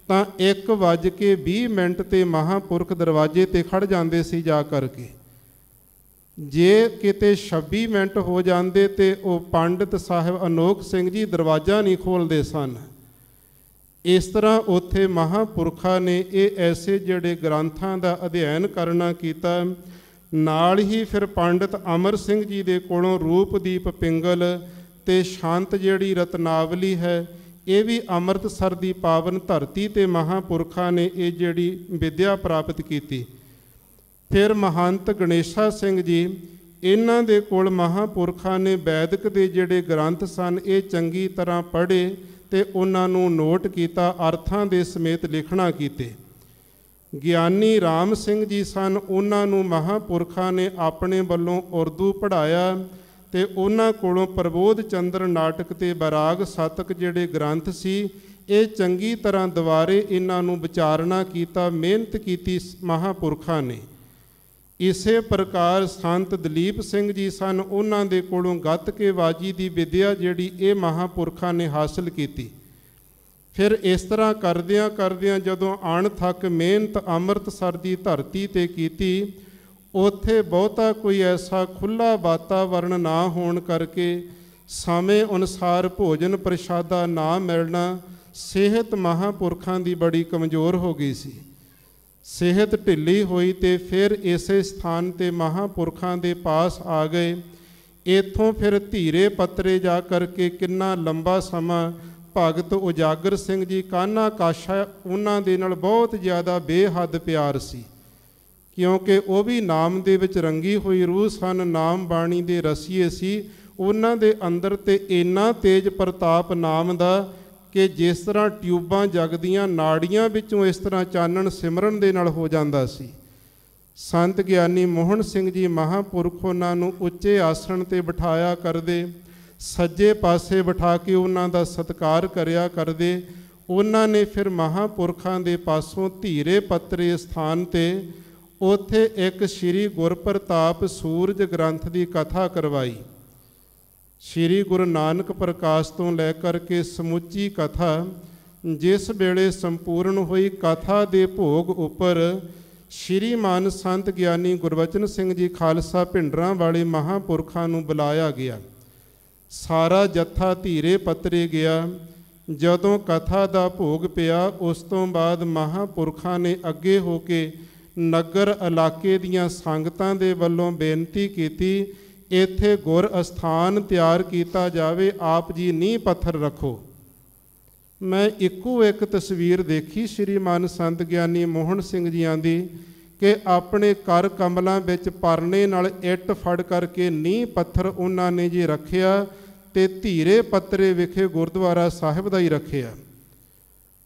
ਤਾਂ 1:20 ਤੇ ਮਹਾਂਪੁਰਖ ਦਰਵਾਜ਼ੇ ਤੇ ਖੜ ਜਾਂਦੇ ਸੀ ਜਾ ਕਰਕੇ। ਜੇ ਕਿਤੇ 26 ਮਿੰਟ ਹੋ ਜਾਂਦੇ ਤੇ ਉਹ ਪੰਡਿਤ ਸਾਹਿਬ ਅਨੋਖ ਸਿੰਘ ਜੀ ਦਰਵਾਜ਼ਾ ਨਹੀਂ ਖੋਲ੍ਹਦੇ ਸਨ। ਇਸ ਤਰ੍ਹਾਂ ਉੱਥੇ ਮਹਾਂਪੁਰਖਾਂ ਨੇ ਇਹ ਐਸੇ ਜਿਹੜੇ ਗ੍ਰੰਥਾਂ ਦਾ ਅਧਿਐਨ ਕਰਨਾ ਕੀਤਾ। ਨਾਲ ਹੀ ਫਿਰ ਪੰਡਿਤ ਅਮਰ ਸਿੰਘ ਜੀ ਦੇ ਕੋਲੋਂ ਰੂਪਦੀਪ ਪਿੰਗਲ ਤੇ ਸ਼ਾਂਤ ਜਿਹੜੀ ਰਤਨਾਵਲੀ ਹੈ, ਇਹ ਵੀ ਅੰਮ੍ਰਿਤਸਰ ਦੀ ਪਾਵਨ ਧਰਤੀ ਤੇ ਮਹਾਂਪੁਰਖਾਂ ਨੇ ਇਹ ਜਿਹੜੀ ਵਿਦਿਆ ਪ੍ਰਾਪਤ ਕੀਤੀ। ਫਿਰ ਮਹੰਤ ਗਣੇਸ਼ਾ ਸਿੰਘ ਜੀ, ਇਹਨਾਂ ਦੇ ਕੋਲ ਮਹਾਂਪੁਰਖਾਂ ਨੇ ਵੈਦਿਕ ਦੇ ਜਿਹੜੇ ਗ੍ਰੰਥ ਸਨ ਇਹ ਚੰਗੀ ਤਰ੍ਹਾਂ ਪੜ੍ਹੇ ਤੇ ਉਹਨਾਂ ਨੂੰ ਨੋਟ ਕੀਤਾ, ਅਰਥਾਂ ਦੇ ਸਮੇਤ ਲਿਖਣਾ ਕੀਤੇ। ਗਿਆਨੀ ਰਾਮ ਸਿੰਘ ਜੀ ਸਨ, ਉਹਨਾਂ ਨੂੰ ਮਹਾਂਪੁਰਖਾਂ ਨੇ ਆਪਣੇ ਵੱਲੋਂ ਉਰਦੂ ਪੜ੍ਹਾਇਆ ਤੇ ਉਹਨਾਂ ਕੋਲੋਂ ਪ੍ਰਬੋਧ ਚੰਦਰ ਨਾਟਕ ਤੇ ਬੈਰਾਗ ਸਤਕ ਜਿਹੜੇ ਗ੍ਰੰਥ ਸੀ, ਇਹ ਚੰਗੀ ਤਰ੍ਹਾਂ ਦੁਬਾਰੇ ਇਹਨਾਂ ਨੂੰ ਵਿਚਾਰਨਾ ਕੀਤਾ, ਮਿਹਨਤ ਕੀਤੀ ਮਹਾਂਪੁਰਖਾਂ ਨੇ। ਇਸੇ ਪ੍ਰਕਾਰ ਸੰਤ ਦਲੀਪ ਸਿੰਘ ਜੀ ਸਨ, ਉਹਨਾਂ ਦੇ ਕੋਲੋਂ ਗੱਤਕੇਬਾਜ਼ੀ ਦੀ ਵਿਦਿਆ ਜਿਹੜੀ ਇਹ ਮਹਾਂਪੁਰਖਾਂ ਨੇ ਹਾਸਲ ਕੀਤੀ। ਫਿਰ ਇਸ ਤਰ੍ਹਾਂ ਕਰਦਿਆਂ ਕਰਦਿਆਂ ਜਦੋਂ ਅਣਥੱਕ ਮਿਹਨਤ ਅੰਮ੍ਰਿਤਸਰ ਦੀ ਧਰਤੀ ਤੇ ਕੀਤੀ, ਉੱਥੇ ਬਹੁਤਾ ਕੋਈ ਐਸਾ ਖੁੱਲ੍ਹਾ ਵਾਤਾਵਰਣ ਨਾ ਹੋਣ ਕਰਕੇ ਸਮੇਂ ਅਨੁਸਾਰ ਭੋਜਨ ਪ੍ਰਸ਼ਾਦਾ ਨਾ ਮਿਲਣਾ, ਸਿਹਤ ਮਹਾਂਪੁਰਖਾਂ ਦੀ ਬੜੀ ਕਮਜ਼ੋਰ ਹੋ ਗਈ ਸੀ। ਸਿਹਤ ਢਿੱਲੀ ਹੋਈ ਤੇ ਫਿਰ ਇਸੇ ਸਥਾਨ ਤੇ ਮਹਾਂਪੁਰਖਾਂ ਦੇ ਪਾਸ ਆ ਗਏ। ਇੱਥੋਂ ਫਿਰ ਧੀਰੇ ਪੱਤਰੇ ਜਾ ਕਰਕੇ ਕਿੰਨਾ ਲੰਬਾ ਸਮਾਂ ਭਗਤ ਉਜਾਗਰ ਸਿੰਘ ਜੀ ਕਾਨਾ ਕਾਸ਼ਾ, ਉਹਨਾਂ ਦੇ ਨਾਲ ਬਹੁਤ ਜ਼ਿਆਦਾ ਬੇਹੱਦ ਪਿਆਰ ਸੀ, ਕਿਉਂਕਿ ਉਹ ਵੀ ਨਾਮ ਦੇ ਵਿੱਚ ਰੰਗੀ ਹੋਈ ਰੂਹ ਸਨ, ਨਾਮ ਬਾਣੀ ਦੇ ਰਸੀਏ ਸੀ। ਉਹਨਾਂ ਦੇ ਅੰਦਰ ਤੇ ਇੰਨਾ ਤੇਜ ਪ੍ਰਤਾਪ ਨਾਮ ਦਾ ਕਿ ਜਿਸ ਤਰ੍ਹਾਂ ਟਿਊਬਾਂ ਜਗਦੀਆਂ ਨਾੜੀਆਂ ਵਿੱਚੋਂ ਇਸ ਤਰ੍ਹਾਂ ਚਾਨਣ ਸਿਮਰਨ ਦੇ ਨਾਲ ਹੋ ਜਾਂਦਾ ਸੀ। ਸੰਤ ਗਿਆਨੀ ਮੋਹਨ ਸਿੰਘ ਜੀ ਮਹਾਂਪੁਰਖ ਉਹਨਾਂ ਨੂੰ ਉੱਚੇ ਆਸਣ ਤੇ ਬਿਠਾਇਆ ਕਰਦੇ, ਸੱਜੇ ਪਾਸੇ ਬਿਠਾ ਕੇ ਉਹਨਾਂ ਦਾ ਸਤਿਕਾਰ ਕਰਿਆ ਕਰਦੇ। ਉਹਨਾਂ ਨੇ ਫਿਰ ਮਹਾਂਪੁਰਖਾਂ ਦੇ ਪਾਸੋਂ ਧੀਰੇ ਪੱਤਰੇ ਸਥਾਨ ਤੇ ਉੱਥੇ ਇੱਕ ਸ੍ਰੀ ਗੁਰਪ੍ਰਤਾਪ ਸੂਰਜ ਗ੍ਰੰਥ ਦੀ ਕਥਾ ਕਰਵਾਈ। ਸ੍ਰੀ ਗੁਰੂ ਨਾਨਕ ਪ੍ਰਕਾਸ਼ ਤੋਂ ਲੈ ਕਰਕੇ ਸਮੁੱਚੀ ਕਥਾ ਜਿਸ ਵੇਲੇ ਸੰਪੂਰਨ ਹੋਈ, ਕਥਾ ਦੇ ਭੋਗ ਉੱਪਰ ਸ਼੍ਰੀਮਾਨ ਸੰਤ ਗਿਆਨੀ ਗੁਰਬਚਨ ਸਿੰਘ ਜੀ ਖਾਲਸਾ ਭਿੰਡਰਾਂ ਵਾਲੇ ਮਹਾਂਪੁਰਖਾਂ ਨੂੰ ਬੁਲਾਇਆ ਗਿਆ। ਸਾਰਾ ਜੱਥਾ ਧੀਰੇ ਪੱਤਰੇ ਗਿਆ। ਜਦੋਂ ਕਥਾ ਦਾ ਭੋਗ ਪਿਆ, ਉਸ ਤੋਂ ਬਾਅਦ ਮਹਾਂਪੁਰਖਾਂ ਨੇ ਅੱਗੇ ਹੋ ਕੇ ਨਗਰ ਇਲਾਕੇ ਦੀਆਂ ਸੰਗਤਾਂ ਦੇ ਵੱਲੋਂ ਬੇਨਤੀ ਕੀਤੀ, ਇੱਥੇ ਗੁਰ ਅਸਥਾਨ ਤਿਆਰ ਕੀਤਾ ਜਾਵੇ, ਆਪ ਜੀ ਨੀਂਹ ਪੱਥਰ ਰੱਖੋ। ਮੈਂ ਇੱਕੋ ਇੱਕ ਤਸਵੀਰ ਦੇਖੀ ਸ਼੍ਰੀਮਾਨ ਸੰਤ ਗਿਆਨੀ ਮੋਹਨ ਸਿੰਘ ਜੀਆਂ ਦੀ ਕਿ ਆਪਣੇ ਕਰ ਕਮਲਾਂ ਵਿੱਚ ਪਰਨੇ ਨਾਲ ਇੱਟ ਫੜ ਕਰਕੇ ਨੀਂਹ ਪੱਥਰ ਉਹਨਾਂ ਨੇ ਜੀ ਰੱਖਿਆ ਤੇ ਧੀਰੇ ਪੱਤਰੇ ਵਿਖੇ ਗੁਰਦੁਆਰਾ ਸਾਹਿਬ ਦਾ ਹੀ ਰੱਖਿਆ।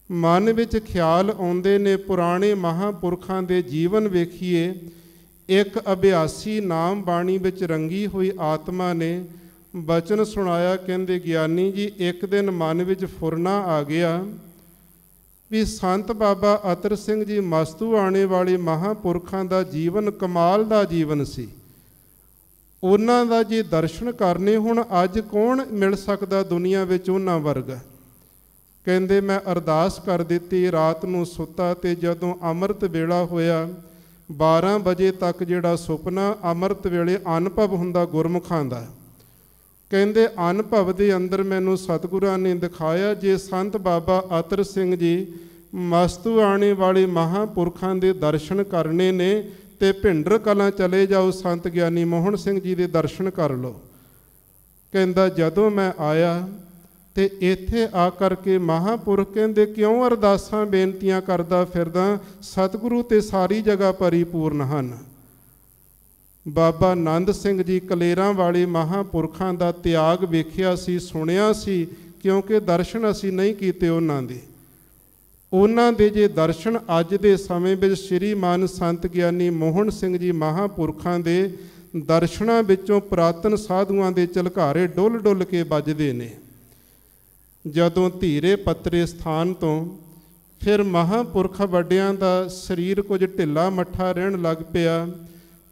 ਮਨ ਵਿੱਚ ਖਿਆਲ ਆਉਂਦੇ ਨੇ, ਪੁਰਾਣੇ ਮਹਾਂਪੁਰਖਾਂ ਦੇ ਜੀਵਨ ਵੇਖੀਏ, ਇੱਕ ਅਭਿਆਸੀ ਨਾਮ ਬਾਣੀ ਵਿੱਚ ਰੰਗੀ ਹੋਈ ਆਤਮਾ ਨੇ ਬਚਨ ਸੁਣਾਇਆ। ਕਹਿੰਦੇ ਗਿਆਨੀ ਜੀ, ਇੱਕ ਦਿਨ ਮਨ ਵਿੱਚ ਫੁਰਨਾ ਆ ਗਿਆ ਵੀ ਸੰਤ ਬਾਬਾ ਅਤਰ ਸਿੰਘ ਜੀ ਮਸਤੂ ਆਣੇ ਵਾਲੇ ਮਹਾਂਪੁਰਖਾਂ ਦਾ ਜੀਵਨ ਕਮਾਲ ਦਾ ਜੀਵਨ ਸੀ। ਉਹਨਾਂ ਦਾ ਜੇ ਦਰਸ਼ਨ ਕਰਨੇ ਹੁਣ ਅੱਜ ਕੌਣ ਮਿਲ ਸਕਦਾ ਦੁਨੀਆ ਵਿੱਚ ਉਹਨਾਂ ਵਰਗਾ। ਕਹਿੰਦੇ ਮੈਂ ਅਰਦਾਸ ਕਰ ਦਿੱਤੀ, ਰਾਤ ਨੂੰ ਸੁੱਤਾ ਤੇ ਜਦੋਂ ਅੰਮ੍ਰਿਤ ਵੇਲਾ ਹੋਇਆ 12 ਵਜੇ ਤੱਕ ਜਿਹੜਾ ਸੁਪਨਾ ਅੰਮ੍ਰਿਤ ਵੇਲੇ ਅਨੁਭਵ ਹੁੰਦਾ ਗੁਰਮੁਖਾਂ ਦਾ, ਕਹਿੰਦੇ ਅਨੁਭਵ ਦੇ ਅੰਦਰ ਮੈਨੂੰ ਸਤਿਗੁਰਾਂ ਨੇ ਦਿਖਾਇਆ ਜੇ ਸੰਤ ਬਾਬਾ ਅਤਰ ਸਿੰਘ ਜੀ ਮਸਤੂ ਆਣੇ ਵਾਲੇ ਮਹਾਂਪੁਰਖਾਂ ਦੇ ਦਰਸ਼ਨ ਕਰਨੇ ਨੇ ਤੇ ਭਿੰਡਰ ਕਲਾਂ ਚਲੇ ਜਾਓ, ਸੰਤ ਗਿਆਨੀ ਮੋਹਨ ਸਿੰਘ ਜੀ ਦੇ ਦਰਸ਼ਨ ਕਰ ਲਓ। ਕਹਿੰਦਾ ਜਦੋਂ ਮੈਂ ਆਇਆ ਤੇ ਇੱਥੇ ਆ ਕਰਕੇ ਮਹਾਂਪੁਰਖ ਕਹਿੰਦੇ ਕਿਉਂ ਅਰਦਾਸਾਂ ਬੇਨਤੀਆਂ ਕਰਦਾ ਫਿਰਦਾ, ਸਤਿਗੁਰੂ ਤੇ ਸਾਰੀ ਜਗ੍ਹਾ ਪਰਿਪੂਰਨ ਹਨ। ਬਾਬਾ ਆਨੰਦ ਸਿੰਘ ਜੀ ਕਲੇਰਾਂ ਵਾਲੇ ਮਹਾਂਪੁਰਖਾਂ ਦਾ ਤਿਆਗ ਵੇਖਿਆ ਸੀ, ਸੁਣਿਆ ਸੀ, ਕਿਉਂਕਿ ਦਰਸ਼ਨ ਅਸੀਂ ਨਹੀਂ ਕੀਤੇ ਉਹਨਾਂ ਦੇ। ਉਹਨਾਂ ਦੇ ਜੇ ਦਰਸ਼ਨ ਅੱਜ ਦੇ ਸਮੇਂ ਵਿੱਚ ਸ਼੍ਰੀਮਾਨ ਸੰਤ ਗਿਆਨੀ ਮੋਹਨ ਸਿੰਘ ਜੀ ਮਹਾਂਪੁਰਖਾਂ ਦੇ ਦਰਸ਼ਨਾਂ ਵਿੱਚੋਂ ਪੁਰਾਤਨ ਸਾਧੂਆਂ ਦੇ ਝਲਕਾਰੇ ਡੁੱਲ ਡੁੱਲ ਕੇ ਵੱਜਦੇ ਨੇ। ਜਦੋਂ ਧੀਰੇ ਪੱਤਰੇ ਸਥਾਨ ਤੋਂ ਫਿਰ ਮਹਾਂਪੁਰਖ ਵੱਡਿਆਂ ਦਾ ਸਰੀਰ ਕੁਝ ਢਿੱਲਾ ਮੱਠਾ ਰਹਿਣ ਲੱਗ ਪਿਆ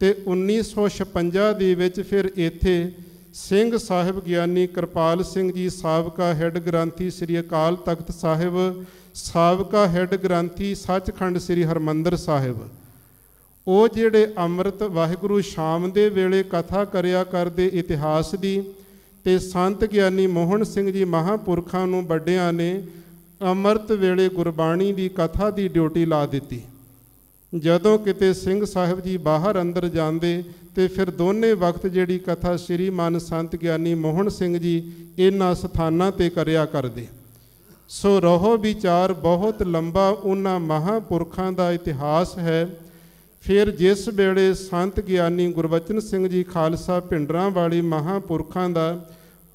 ਤੇ 1956 ਦੇ ਵਿੱਚ ਫਿਰ ਇੱਥੇ ਸਿੰਘ ਸਾਹਿਬ ਗਿਆਨੀ ਕਿਰਪਾਲ ਸਿੰਘ ਜੀ ਸਾਬਕਾ ਹੈੱਡ ਗ੍ਰੰਥੀ ਸ੍ਰੀ ਅਕਾਲ ਤਖਤ ਸਾਹਿਬ, ਸਾਬਕਾ ਹੈੱਡ ਗ੍ਰੰਥੀ ਸੱਚਖੰਡ ਸ੍ਰੀ ਹਰਿਮੰਦਰ ਸਾਹਿਬ, ਉਹ ਜਿਹੜੇ ਅੰਮ੍ਰਿਤ ਵਾਹਿਗੁਰੂ ਸ਼ਾਮ ਦੇ ਵੇਲੇ ਕਥਾ ਕਰਿਆ ਕਰਦੇ ਇਤਿਹਾਸ ਦੀ, ਤੇ ਸੰਤ ਗਿਆਨੀ ਮੋਹਨ ਸਿੰਘ ਜੀ ਮਹਾਂਪੁਰਖਾਂ ਨੂੰ ਵੱਡਿਆਂ ਨੇ ਅੰਮ੍ਰਿਤ ਵੇਲੇ ਗੁਰਬਾਣੀ ਦੀ ਕਥਾ ਦੀ ਡਿਊਟੀ ਲਾ ਦਿੱਤੀ। ਜਦੋਂ ਕਿਤੇ ਸਿੰਘ ਸਾਹਿਬ ਜੀ ਬਾਹਰ ਅੰਦਰ ਜਾਂਦੇ ਤੇ ਫਿਰ ਦੋਨੇ ਵਕਤ ਜਿਹੜੀ ਕਥਾ ਸ਼੍ਰੀਮਾਨ ਸੰਤ ਗਿਆਨੀ ਮੋਹਨ ਸਿੰਘ ਜੀ ਇਹਨਾਂ ਸਥਾਨਾਂ ਤੇ ਕਰਿਆ ਕਰਦੇ। ਸੋ ਰਹੋ ਵਿਚਾਰ ਬਹੁਤ ਲੰਬਾ ਉਹਨਾਂ ਮਹਾਂਪੁਰਖਾਂ ਦਾ ਇਤਿਹਾਸ ਹੈ। ਫਿਰ ਜਿਸ ਵੇਲੇ ਸੰਤ ਗਿਆਨੀ ਗੁਰਬਚਨ ਸਿੰਘ ਜੀ ਖਾਲਸਾ ਭਿੰਡਰਾਂ ਵਾਲੀ ਮਹਾਂਪੁਰਖਾਂ ਦਾ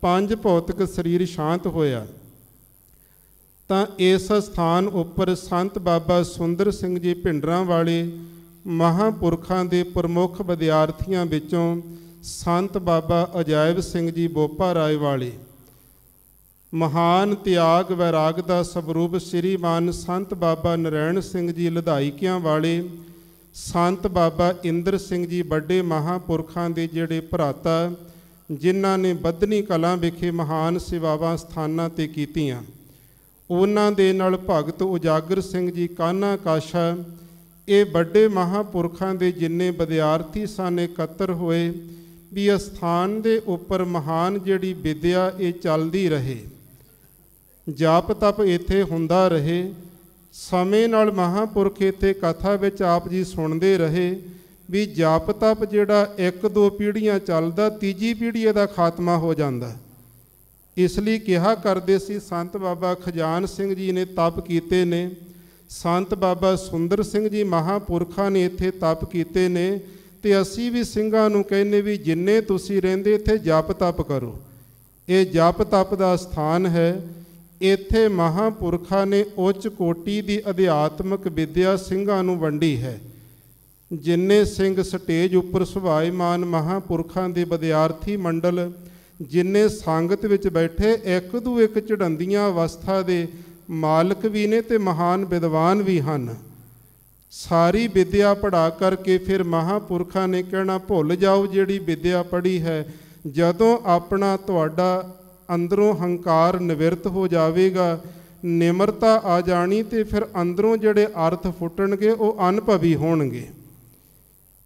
ਪੰਜ ਭੌਤਿਕ ਸਰੀਰ ਸ਼ਾਂਤ ਹੋਇਆ ਤਾਂ ਇਸ ਸਥਾਨ ਉੱਪਰ ਸੰਤ ਬਾਬਾ ਸੁੰਦਰ ਸਿੰਘ ਜੀ ਭਿੰਡਰਾਂ ਵਾਲੇ ਮਹਾਂਪੁਰਖਾਂ ਦੇ ਪ੍ਰਮੁੱਖ ਵਿਦਿਆਰਥੀਆਂ ਵਿੱਚੋਂ ਸੰਤ ਬਾਬਾ ਅਜਾਇਬ ਸਿੰਘ ਜੀ ਬੋਪਾ ਰਾਏ ਵਾਲੇ, ਮਹਾਨ ਤਿਆਗ ਵੈਰਾਗ ਦਾ ਸਵਰੂਪ ਸ਼੍ਰੀਮਾਨ ਸੰਤ ਬਾਬਾ ਨਰੈਣ ਸਿੰਘ ਜੀ ਲਧਾਈਕਿਆਂ ਵਾਲੇ, ਸੰਤ ਬਾਬਾ ਇੰਦਰ ਸਿੰਘ ਜੀ ਵੱਡੇ ਮਹਾਂਪੁਰਖਾਂ ਦੇ ਜਿਹੜੇ ਭਰਾਤਾ ਜਿਨ੍ਹਾਂ ਨੇ ਬੱਧਨੀ ਕਲਾਂ ਵਿਖੇ ਮਹਾਨ ਸੇਵਾਵਾਂ ਸਥਾਨਾਂ 'ਤੇ ਕੀਤੀਆਂ, ਉਹਨਾਂ ਦੇ ਨਾਲ ਭਗਤ ਉਜਾਗਰ ਸਿੰਘ ਜੀ ਕਾਨਾ ਕਾਸ਼ਾ, ਇਹ ਵੱਡੇ ਮਹਾਂਪੁਰਖਾਂ ਦੇ ਜਿੰਨੇ ਵਿਦਿਆਰਥੀ ਸਨ ਇਕੱਤਰ ਹੋਏ ਵੀ ਅਸਥਾਨ ਦੇ ਉੱਪਰ ਮਹਾਨ ਜਿਹੜੀ ਵਿਦਿਆ ਇਹ ਚੱਲਦੀ ਰਹੇ, ਜਾਪ ਤਪ ਇੱਥੇ ਹੁੰਦਾ ਰਹੇ। ਸਮੇਂ ਨਾਲ ਮਹਾਂਪੁਰਖ ਇੱਥੇ ਕਥਾ ਵਿੱਚ ਆਪ ਜੀ ਸੁਣਦੇ ਰਹੇ ਵੀ ਜਾਪ ਤਪ ਜਿਹੜਾ 1-2 ਪੀੜ੍ਹੀਆਂ ਚੱਲਦਾ, ਤੀਜੀ ਪੀੜ੍ਹੀ ਦਾ ਖਾਤਮਾ ਹੋ ਜਾਂਦਾ। ਇਸ ਲਈ ਕਿਹਾ ਕਰਦੇ ਸੀ ਸੰਤ ਬਾਬਾ ਖਜਾਨ ਸਿੰਘ ਜੀ ਨੇ ਤਪ ਕੀਤੇ ਨੇ, ਸੰਤ ਬਾਬਾ ਸੁੰਦਰ ਸਿੰਘ ਜੀ ਮਹਾਂਪੁਰਖਾਂ ਨੇ ਇੱਥੇ ਤਪ ਕੀਤੇ ਨੇ, ਤੇ ਅਸੀਂ ਵੀ ਸਿੰਘਾਂ ਨੂੰ ਕਹਿੰਦੇ ਵੀ ਜਿੰਨੇ ਤੁਸੀਂ ਰਹਿੰਦੇ ਇੱਥੇ ਜਪ ਤਪ ਕਰੋ। ਇਹ ਜਪ ਤਪ ਦਾ ਸਥਾਨ ਹੈ। ਇੱਥੇ ਮਹਾਂਪੁਰਖਾਂ ਨੇ ਉੱਚ ਕੋਟੀ ਦੀ ਅਧਿਆਤਮਕ ਵਿਦਿਆ ਸਿੰਘਾਂ ਨੂੰ ਵੰਡੀ ਹੈ। ਜਿੰਨੇ ਸਿੰਘ ਸਟੇਜ ਉੱਪਰ ਸੁਭਾਈਮਾਨ ਮਹਾਂਪੁਰਖਾਂ ਦੇ ਵਿਦਿਆਰਥੀ ਮੰਡਲ ਜਿੰਨੇ ਸੰਗਤ ਵਿੱਚ ਬੈਠੇ ਇੱਕ ਦੂ ਇੱਕ ਚੜ੍ਹੰਦੀਆਂ ਅਵਸਥਾ ਦੇ ਮਾਲਕ ਵੀ ਨੇ ਤੇ ਮਹਾਨ ਵਿਦਵਾਨ ਵੀ ਹਨ। ਸਾਰੀ ਵਿਦਿਆ ਪੜ੍ਹਾ ਕਰਕੇ ਫਿਰ ਮਹਾਂਪੁਰਖਾਂ ਨੇ ਕਹਿਣਾ ਭੁੱਲ ਜਾਓ ਜਿਹੜੀ ਵਿਦਿਆ ਪੜ੍ਹੀ ਹੈ। ਜਦੋਂ ਆਪਣਾ ਤੁਹਾਡਾ ਅੰਦਰੋਂ ਹੰਕਾਰ ਨਿਵਰਤ ਹੋ ਜਾਵੇਗਾ, ਨਿਮਰਤਾ ਆ ਜਾਣੀ, ਤੇ ਫਿਰ ਅੰਦਰੋਂ ਜਿਹੜੇ ਅਰਥ ਫੁੱਟਣਗੇ ਉਹ ਅਨੁਭਵੀ ਹੋਣਗੇ।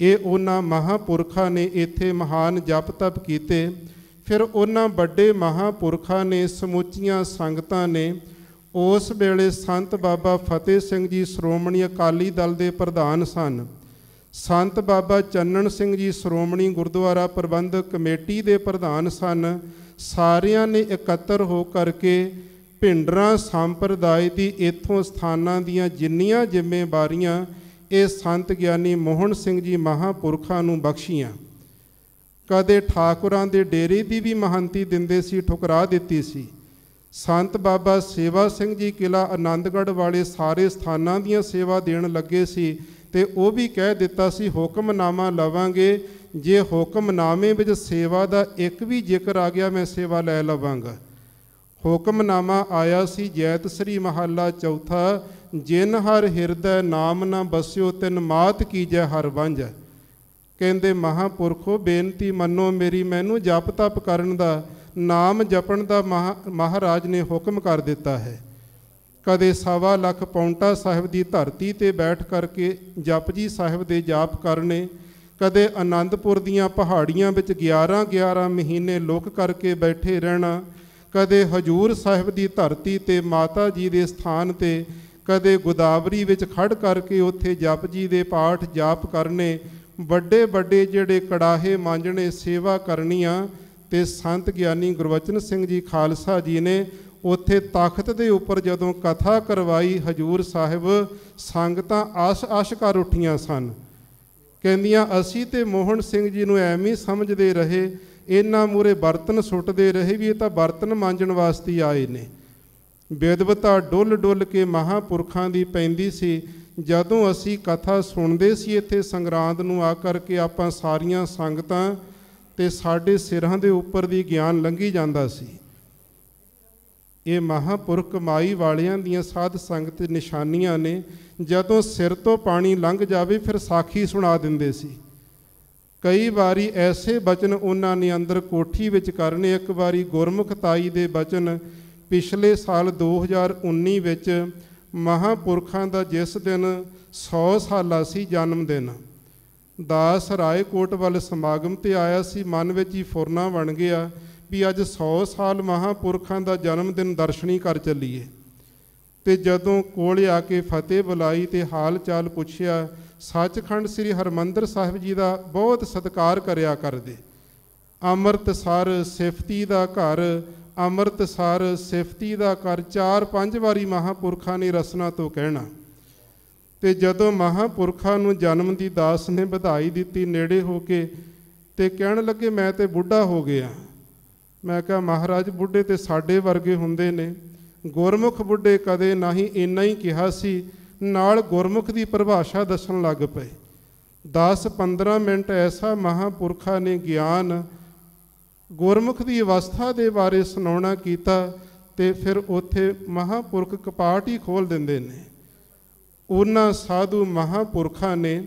ਇਹ ਉਹਨਾਂ ਮਹਾਂਪੁਰਖਾਂ ਨੇ ਇੱਥੇ ਮਹਾਨ ਜਪ ਤਪ ਕੀਤੇ। ਫਿਰ ਉਹਨਾਂ ਵੱਡੇ ਮਹਾਂਪੁਰਖਾਂ ਨੇ ਸਮੁੱਚੀਆਂ ਸੰਗਤਾਂ ਨੇ ਉਸ ਵੇਲੇ ਸੰਤ ਬਾਬਾ ਫਤਿਹ ਸਿੰਘ ਜੀ ਸ਼੍ਰੋਮਣੀ ਅਕਾਲੀ ਦਲ ਦੇ ਪ੍ਰਧਾਨ ਸਨ, ਸੰਤ ਬਾਬਾ ਚੰਨਣ ਸਿੰਘ ਜੀ ਸ਼੍ਰੋਮਣੀ ਗੁਰਦੁਆਰਾ ਪ੍ਰਬੰਧਕ ਕਮੇਟੀ ਦੇ ਪ੍ਰਧਾਨ ਸਨ। ਸਾਰਿਆਂ ਨੇ ਇਕੱਤਰ ਹੋ ਕਰਕੇ ਭਿੰਡਰਾਂ ਸੰਪਰਦਾਇ ਦੀ ਇੱਥੋਂ ਸਥਾਨਾਂ ਦੀਆਂ ਜਿੰਨੀਆਂ ਜ਼ਿੰਮੇਵਾਰੀਆਂ ਇਹ ਸੰਤ ਗਿਆਨੀ ਮੋਹਨ ਸਿੰਘ ਜੀ ਮਹਾਂਪੁਰਖਾਂ ਨੂੰ ਬਖਸ਼ੀਆਂ। ਕਦੇ ਠਾਕੁਰਾਂ ਦੇ ਡੇਰੇ ਦੀ ਵੀ ਮਹੰਤੀ ਦਿੰਦੇ ਸੀ, ਠੁਕਰਾ ਦਿੱਤੀ ਸੀ। ਸੰਤ ਬਾਬਾ ਸੇਵਾ ਸਿੰਘ ਜੀ ਕਿਲ੍ਹਾ ਆਨੰਦਗੜ੍ਹ ਵਾਲੇ ਸਾਰੇ ਸਥਾਨਾਂ ਦੀਆਂ ਸੇਵਾ ਦੇਣ ਲੱਗੇ ਸੀ, ਤੇ ਉਹ ਵੀ ਕਹਿ ਦਿੱਤਾ ਸੀ ਹੁਕਮਨਾਮਾ ਲਵਾਂਗੇ, ਜੇ ਹੁਕਮਨਾਮੇ ਵਿੱਚ ਸੇਵਾ ਦਾ ਇੱਕ ਵੀ ਜ਼ਿਕਰ ਆ ਗਿਆ ਮੈਂ ਸੇਵਾ ਲੈ ਲਵਾਂਗਾ। ਹੁਕਮਨਾਮਾ ਆਇਆ ਸੀ ਜੈਤਸਰੀ ਮਹੱਲਾ ਚੌਥਾ, ਜਿਨ ਹਰ ਹਿਰਦੈ ਨਾਮ ਨਾ ਬਸਿਓ ਤਿਨ ਮਾਤ ਕੀਜੈ ਹਰ ਵਾਂਝ। ਕਹਿੰਦੇ ਮਹਾਂਪੁਰਖੋ ਬੇਨਤੀ ਮੰਨੋ ਮੇਰੀ, ਮੈਨੂੰ ਜਪ ਤਪ ਕਰਨ ਦਾ, ਨਾਮ ਜਪਣ ਦਾ ਮਹਾਰਾਜ ਨੇ ਹੁਕਮ ਕਰ ਦਿੱਤਾ ਹੈ। ਕਦੇ 1.25 ਲੱਖ ਪੌਂਟਾ ਸਾਹਿਬ ਦੀ ਧਰਤੀ ਤੇ ਬੈਠ ਕਰਕੇ ਜਪਜੀ ਸਾਹਿਬ ਦੇ ਜਾਪ ਕਰਨੇ, ਕਦੇ ਆਨੰਦਪੁਰ ਦੀਆਂ ਪਹਾੜੀਆਂ ਵਿੱਚ 11 ਮਹੀਨੇ ਲੁਕ ਕਰਕੇ ਬੈਠੇ ਰਹਿਣਾ, ਕਦੇ ਹਜੂਰ ਸਾਹਿਬ ਦੀ ਧਰਤੀ ਤੇ ਮਾਤਾ ਜੀ ਦੇ ਸਥਾਨ ਤੇ, ਕਦੇ ਗੋਦਾਵਰੀ ਵਿੱਚ ਖੜ ਕਰਕੇ ਉੱਥੇ ਜਪਜੀ ਦੇ ਪਾਠ ਜਾਪ ਕਰਨੇ, ਵੱਡੇ ਵੱਡੇ ਜਿਹੜੇ ਕੜਾਹੇ ਮਾਂਜਣੇ, ਸੇਵਾ ਕਰਨੀਆਂ। ਤੇ ਸੰਤ ਗਿਆਨੀ ਗੁਰਬਚਨ ਸਿੰਘ ਜੀ ਖਾਲਸਾ ਜੀ ਨੇ ਉੱਥੇ ਤਖਤ ਦੇ ਉੱਪਰ ਜਦੋਂ ਕਥਾ ਕਰਵਾਈ ਹਜੂਰ ਸਾਹਿਬ, ਸੰਗਤਾਂ ਆਸ਼ ਕਰ ਉੱਠੀਆਂ ਸਨ। ਕਹਿੰਦੀਆਂ ਅਸੀਂ ਤੇ ਮੋਹਨ ਸਿੰਘ ਜੀ ਨੂੰ ਐਵੇਂ ਸਮਝਦੇ ਰਹੇ, ਇਹਨਾਂ ਮੂਹਰੇ ਬਰਤਨ ਸੁੱਟਦੇ ਰਹੇ ਵੀ ਇਹ ਤਾਂ ਬਰਤਨ ਮਾਂਜਣ ਵਾਸਤੇ ਆਏ ਨੇ। ਵਿਦਵਤਾ ਡੁੱਲ ਡੁੱਲ ਕੇ ਮਹਾਂਪੁਰਖਾਂ ਦੀ ਪੈਂਦੀ ਸੀ। ਜਦੋਂ ਅਸੀਂ ਕਥਾ ਸੁਣਦੇ ਸੀ ਇੱਥੇ ਸੰਗਰਾਂਦ ਨੂੰ ਆ ਕਰਕੇ ਆਪਾਂ ਸਾਰੀਆਂ ਸੰਗਤਾਂ, ਤੇ ਸਾਡੇ ਸਿਰਾਂ ਦੇ ਉੱਪਰ ਦੀ ਗਿਆਨ ਲੰਘੀ ਜਾਂਦਾ ਸੀ। ਇਹ ਮਹਾਂਪੁਰਖ ਕਮਾਈ ਵਾਲਿਆਂ ਦੀਆਂ ਸਾਧ ਸੰਗਤ ਨਿਸ਼ਾਨੀਆਂ ਨੇ। ਜਦੋਂ ਸਿਰ ਤੋਂ ਪਾਣੀ ਲੰਘ ਜਾਵੇ ਫਿਰ ਸਾਖੀ ਸੁਣਾ ਦਿੰਦੇ ਸੀ। ਕਈ ਵਾਰੀ ਐਸੇ ਬਚਨ ਉਹਨਾਂ ਨੇ ਅੰਦਰ ਕੋਠੀ ਵਿੱਚ ਕਰਨੇ। ਇੱਕ ਵਾਰੀ ਗੁਰਮੁਖਤਾਈ ਦੇ ਬਚਨ ਪਿਛਲੇ ਸਾਲ 2019 ਵਿੱਚ ਮਹਾਂਪੁਰਖਾਂ ਦਾ ਜਿਸ ਦਿਨ 100 ਸਾਲਾ ਸੀ ਜਨਮ ਦਿਨ, ਦਾਸ ਰਾਏਕੋਟ ਵੱਲ ਸਮਾਗਮ ਤੇ ਆਇਆ ਸੀ। ਮਨ ਵਿੱਚ ਹੀ ਫੁਰਨਾ ਬਣ ਗਿਆ ਵੀ ਅੱਜ 100 ਸਾਲ ਮਹਾਂਪੁਰਖਾਂ ਦਾ ਜਨਮ ਦਿਨ ਦਰਸ਼ਨੀ ਕਰ ਚੱਲੀਏ। ਤੇ ਜਦੋਂ ਕੋਲ ਆ ਕੇ ਫਤਿਹ ਬੁਲਾਈ ਤੇ ਹਾਲ ਚਾਲ ਪੁੱਛਿਆ, ਸੱਚਖੰਡ ਸ੍ਰੀ ਹਰਿਮੰਦਰ ਸਾਹਿਬ ਜੀ ਦਾ ਬਹੁਤ ਸਤਿਕਾਰ ਕਰਿਆ ਕਰਦੇ। ਅੰਮ੍ਰਿਤਸਰ ਸਿਫਤੀ ਦਾ ਘਰ, ਅੰਮ੍ਰਿਤਸਰ ਸਿਫਤੀ ਦਾ ਘਰ 4-5 ਵਾਰੀ ਮਹਾਂਪੁਰਖਾਂ ਨੇ ਰਸਨਾ ਤੋਂ ਕਹਿਣਾ। ਤੇ ਜਦੋਂ ਮਹਾਂਪੁਰਖਾਂ ਨੂੰ ਜਨਮ ਦੀ ਦਾਸ ਨੇ ਵਧਾਈ ਦਿੱਤੀ ਨੇੜੇ ਹੋ ਕੇ, ਤੇ ਕਹਿਣ ਲੱਗੇ ਮੈਂ ਤੇ ਬੁੱਢਾ ਹੋ ਗਿਆ। ਮੈਂ ਕਿਹਾ ਮਹਾਰਾਜ ਬੁੱਢੇ ਤੇ ਸਾਡੇ ਵਰਗੇ ਹੁੰਦੇ ਨੇ, ਗੁਰਮੁਖ ਬੁੱਢੇ ਕਦੇ ਨਹੀਂ, ਇੰਨਾ ਹੀ ਕਿਹਾ ਸੀ। ਨਾਲ ਗੁਰਮੁਖ ਦੀ ਪਰਿਭਾਸ਼ਾ ਦੱਸਣ ਲੱਗ ਪਏ। 10-15 ਮਿੰਟ ਐਸਾ ਮਹਾਂਪੁਰਖਾਂ ਨੇ ਗਿਆਨ ਗੁਰਮੁਖ ਦੀ ਅਵਸਥਾ ਦੇ ਬਾਰੇ ਸੁਣਾਉਣਾ ਕੀਤਾ। ਤੇ ਫਿਰ ਉੱਥੇ ਮਹਾਂਪੁਰਖ ਕਪਾਟ ਹੀ ਖੋਲ੍ਹ ਦਿੰਦੇ ਨੇ। ਉਹਨਾਂ ਸਾਧੂ ਮਹਾਂਪੁਰਖਾਂ ਨੇ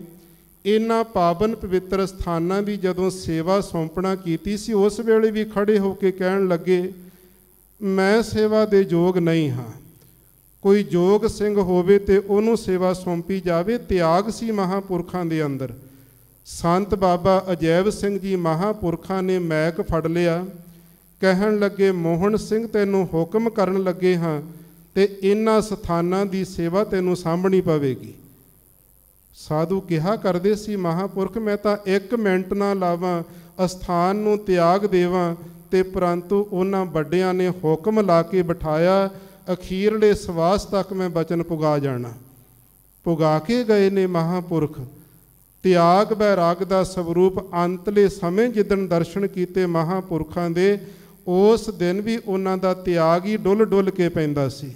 ਇਹਨਾਂ ਪਾਵਨ ਪਵਿੱਤਰ ਸਥਾਨਾਂ ਦੀ ਜਦੋਂ ਸੇਵਾ ਸੌਂਪਣਾ ਕੀਤੀ ਸੀ, ਉਸ ਵੇਲੇ ਵੀ ਖੜੇ ਹੋ ਕੇ ਕਹਿਣ ਲੱਗੇ ਮੈਂ ਸੇਵਾ ਦੇ ਯੋਗ ਨਹੀਂ ਹਾਂ, ਕੋਈ ਯੋਗ ਸਿੰਘ ਹੋਵੇ ਤੇ ਉਹਨੂੰ ਸੇਵਾ ਸੌਂਪੀ ਜਾਵੇ। ਤਿਆਗ ਸੀ ਮਹਾਂਪੁਰਖਾਂ ਦੇ ਅੰਦਰ। ਸੰਤ ਬਾਬਾ ਅਜੈਬ ਸਿੰਘ ਜੀ ਮਹਾਂਪੁਰਖਾਂ ਨੇ ਮੈਕ ਫੜ ਲਿਆ, ਕਹਿਣ ਲੱਗੇ ਮੋਹਨ ਸਿੰਘ ਤੈਨੂੰ ਹੁਕਮ ਕਰਨ ਲੱਗੇ ਹਾਂ ਤੇ ਇਹਨਾਂ ਸਥਾਨਾਂ ਦੀ ਸੇਵਾ ਤੈਨੂੰ ਸਾਂਭਣੀ ਪਵੇਗੀ। ਸਾਧੂ ਕਿਹਾ ਕਰਦੇ ਸੀ ਮਹਾਂਪੁਰਖ ਮੈਂ ਤਾਂ 1 ਮਿੰਟ ਨਾ ਲਾਵਾਂ, ਅਸਥਾਨ ਨੂੰ ਤਿਆਗ ਦੇਵਾਂ। ਤੇ ਪਰੰਤੂ ਉਹਨਾਂ ਵੱਡਿਆਂ ਨੇ ਹੁਕਮ ਲਾ ਕੇ ਬਿਠਾਇਆ, ਅਖੀਰਲੇ ਸਵਾਸ ਤੱਕ ਮੈਂ ਬਚਨ ਪੁਗਾ ਜਾਣਾ। ਪੁਗਾ ਕੇ ਗਏ ਨੇ ਮਹਾਂਪੁਰਖ। ਤਿਆਗ ਬੈਰਾਗ ਦਾ ਸਵਰੂਪ ਅੰਤਲੇ ਸਮੇਂ ਜਿੱਦਣ ਦਰਸ਼ਨ ਕੀਤੇ ਮਹਾਂਪੁਰਖਾਂ ਦੇ, ਉਸ ਦਿਨ ਵੀ ਉਹਨਾਂ ਦਾ ਤਿਆਗ ਹੀ ਡੁੱਲ ਡੁੱਲ ਕੇ ਪੈਂਦਾ ਸੀ।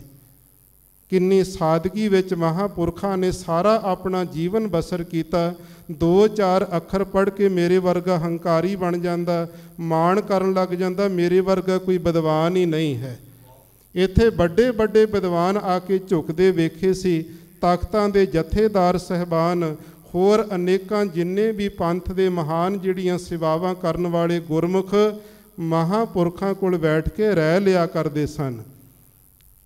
ਕਿੰਨੀ ਸਾਦਗੀ ਵਿੱਚ ਮਹਾਂਪੁਰਖਾਂ ਨੇ ਸਾਰਾ ਆਪਣਾ ਜੀਵਨ ਬਸਰ ਕੀਤਾ। 2-4 ਅੱਖਰ ਪੜ੍ਹ ਕੇ ਮੇਰੇ ਵਰਗਾ ਹੰਕਾਰੀ ਬਣ ਜਾਂਦਾ, ਮਾਣ ਕਰਨ ਲੱਗ ਜਾਂਦਾ ਮੇਰੇ ਵਰਗਾ ਕੋਈ ਵਿਦਵਾਨ ਹੀ ਨਹੀਂ ਹੈ। ਇੱਥੇ ਵੱਡੇ ਵੱਡੇ ਵਿਦਵਾਨ ਆ ਕੇ ਝੁਕਦੇ ਵੇਖੇ ਸੀ। ਤਖਤਾਂ ਦੇ ਜਥੇਦਾਰ ਸਹਿਬਾਨ, ਹੋਰ ਅਨੇਕਾਂ ਜਿੰਨੇ ਵੀ ਪੰਥ ਦੇ ਮਹਾਨ ਜਿਹੜੀਆਂ ਸੇਵਾਵਾਂ ਕਰਨ ਵਾਲੇ ਗੁਰਮੁਖ ਮਹਾਂਪੁਰਖਾਂ ਕੋਲ ਬੈਠ ਕੇ ਰਹਿ ਲਿਆ ਕਰਦੇ ਸਨ।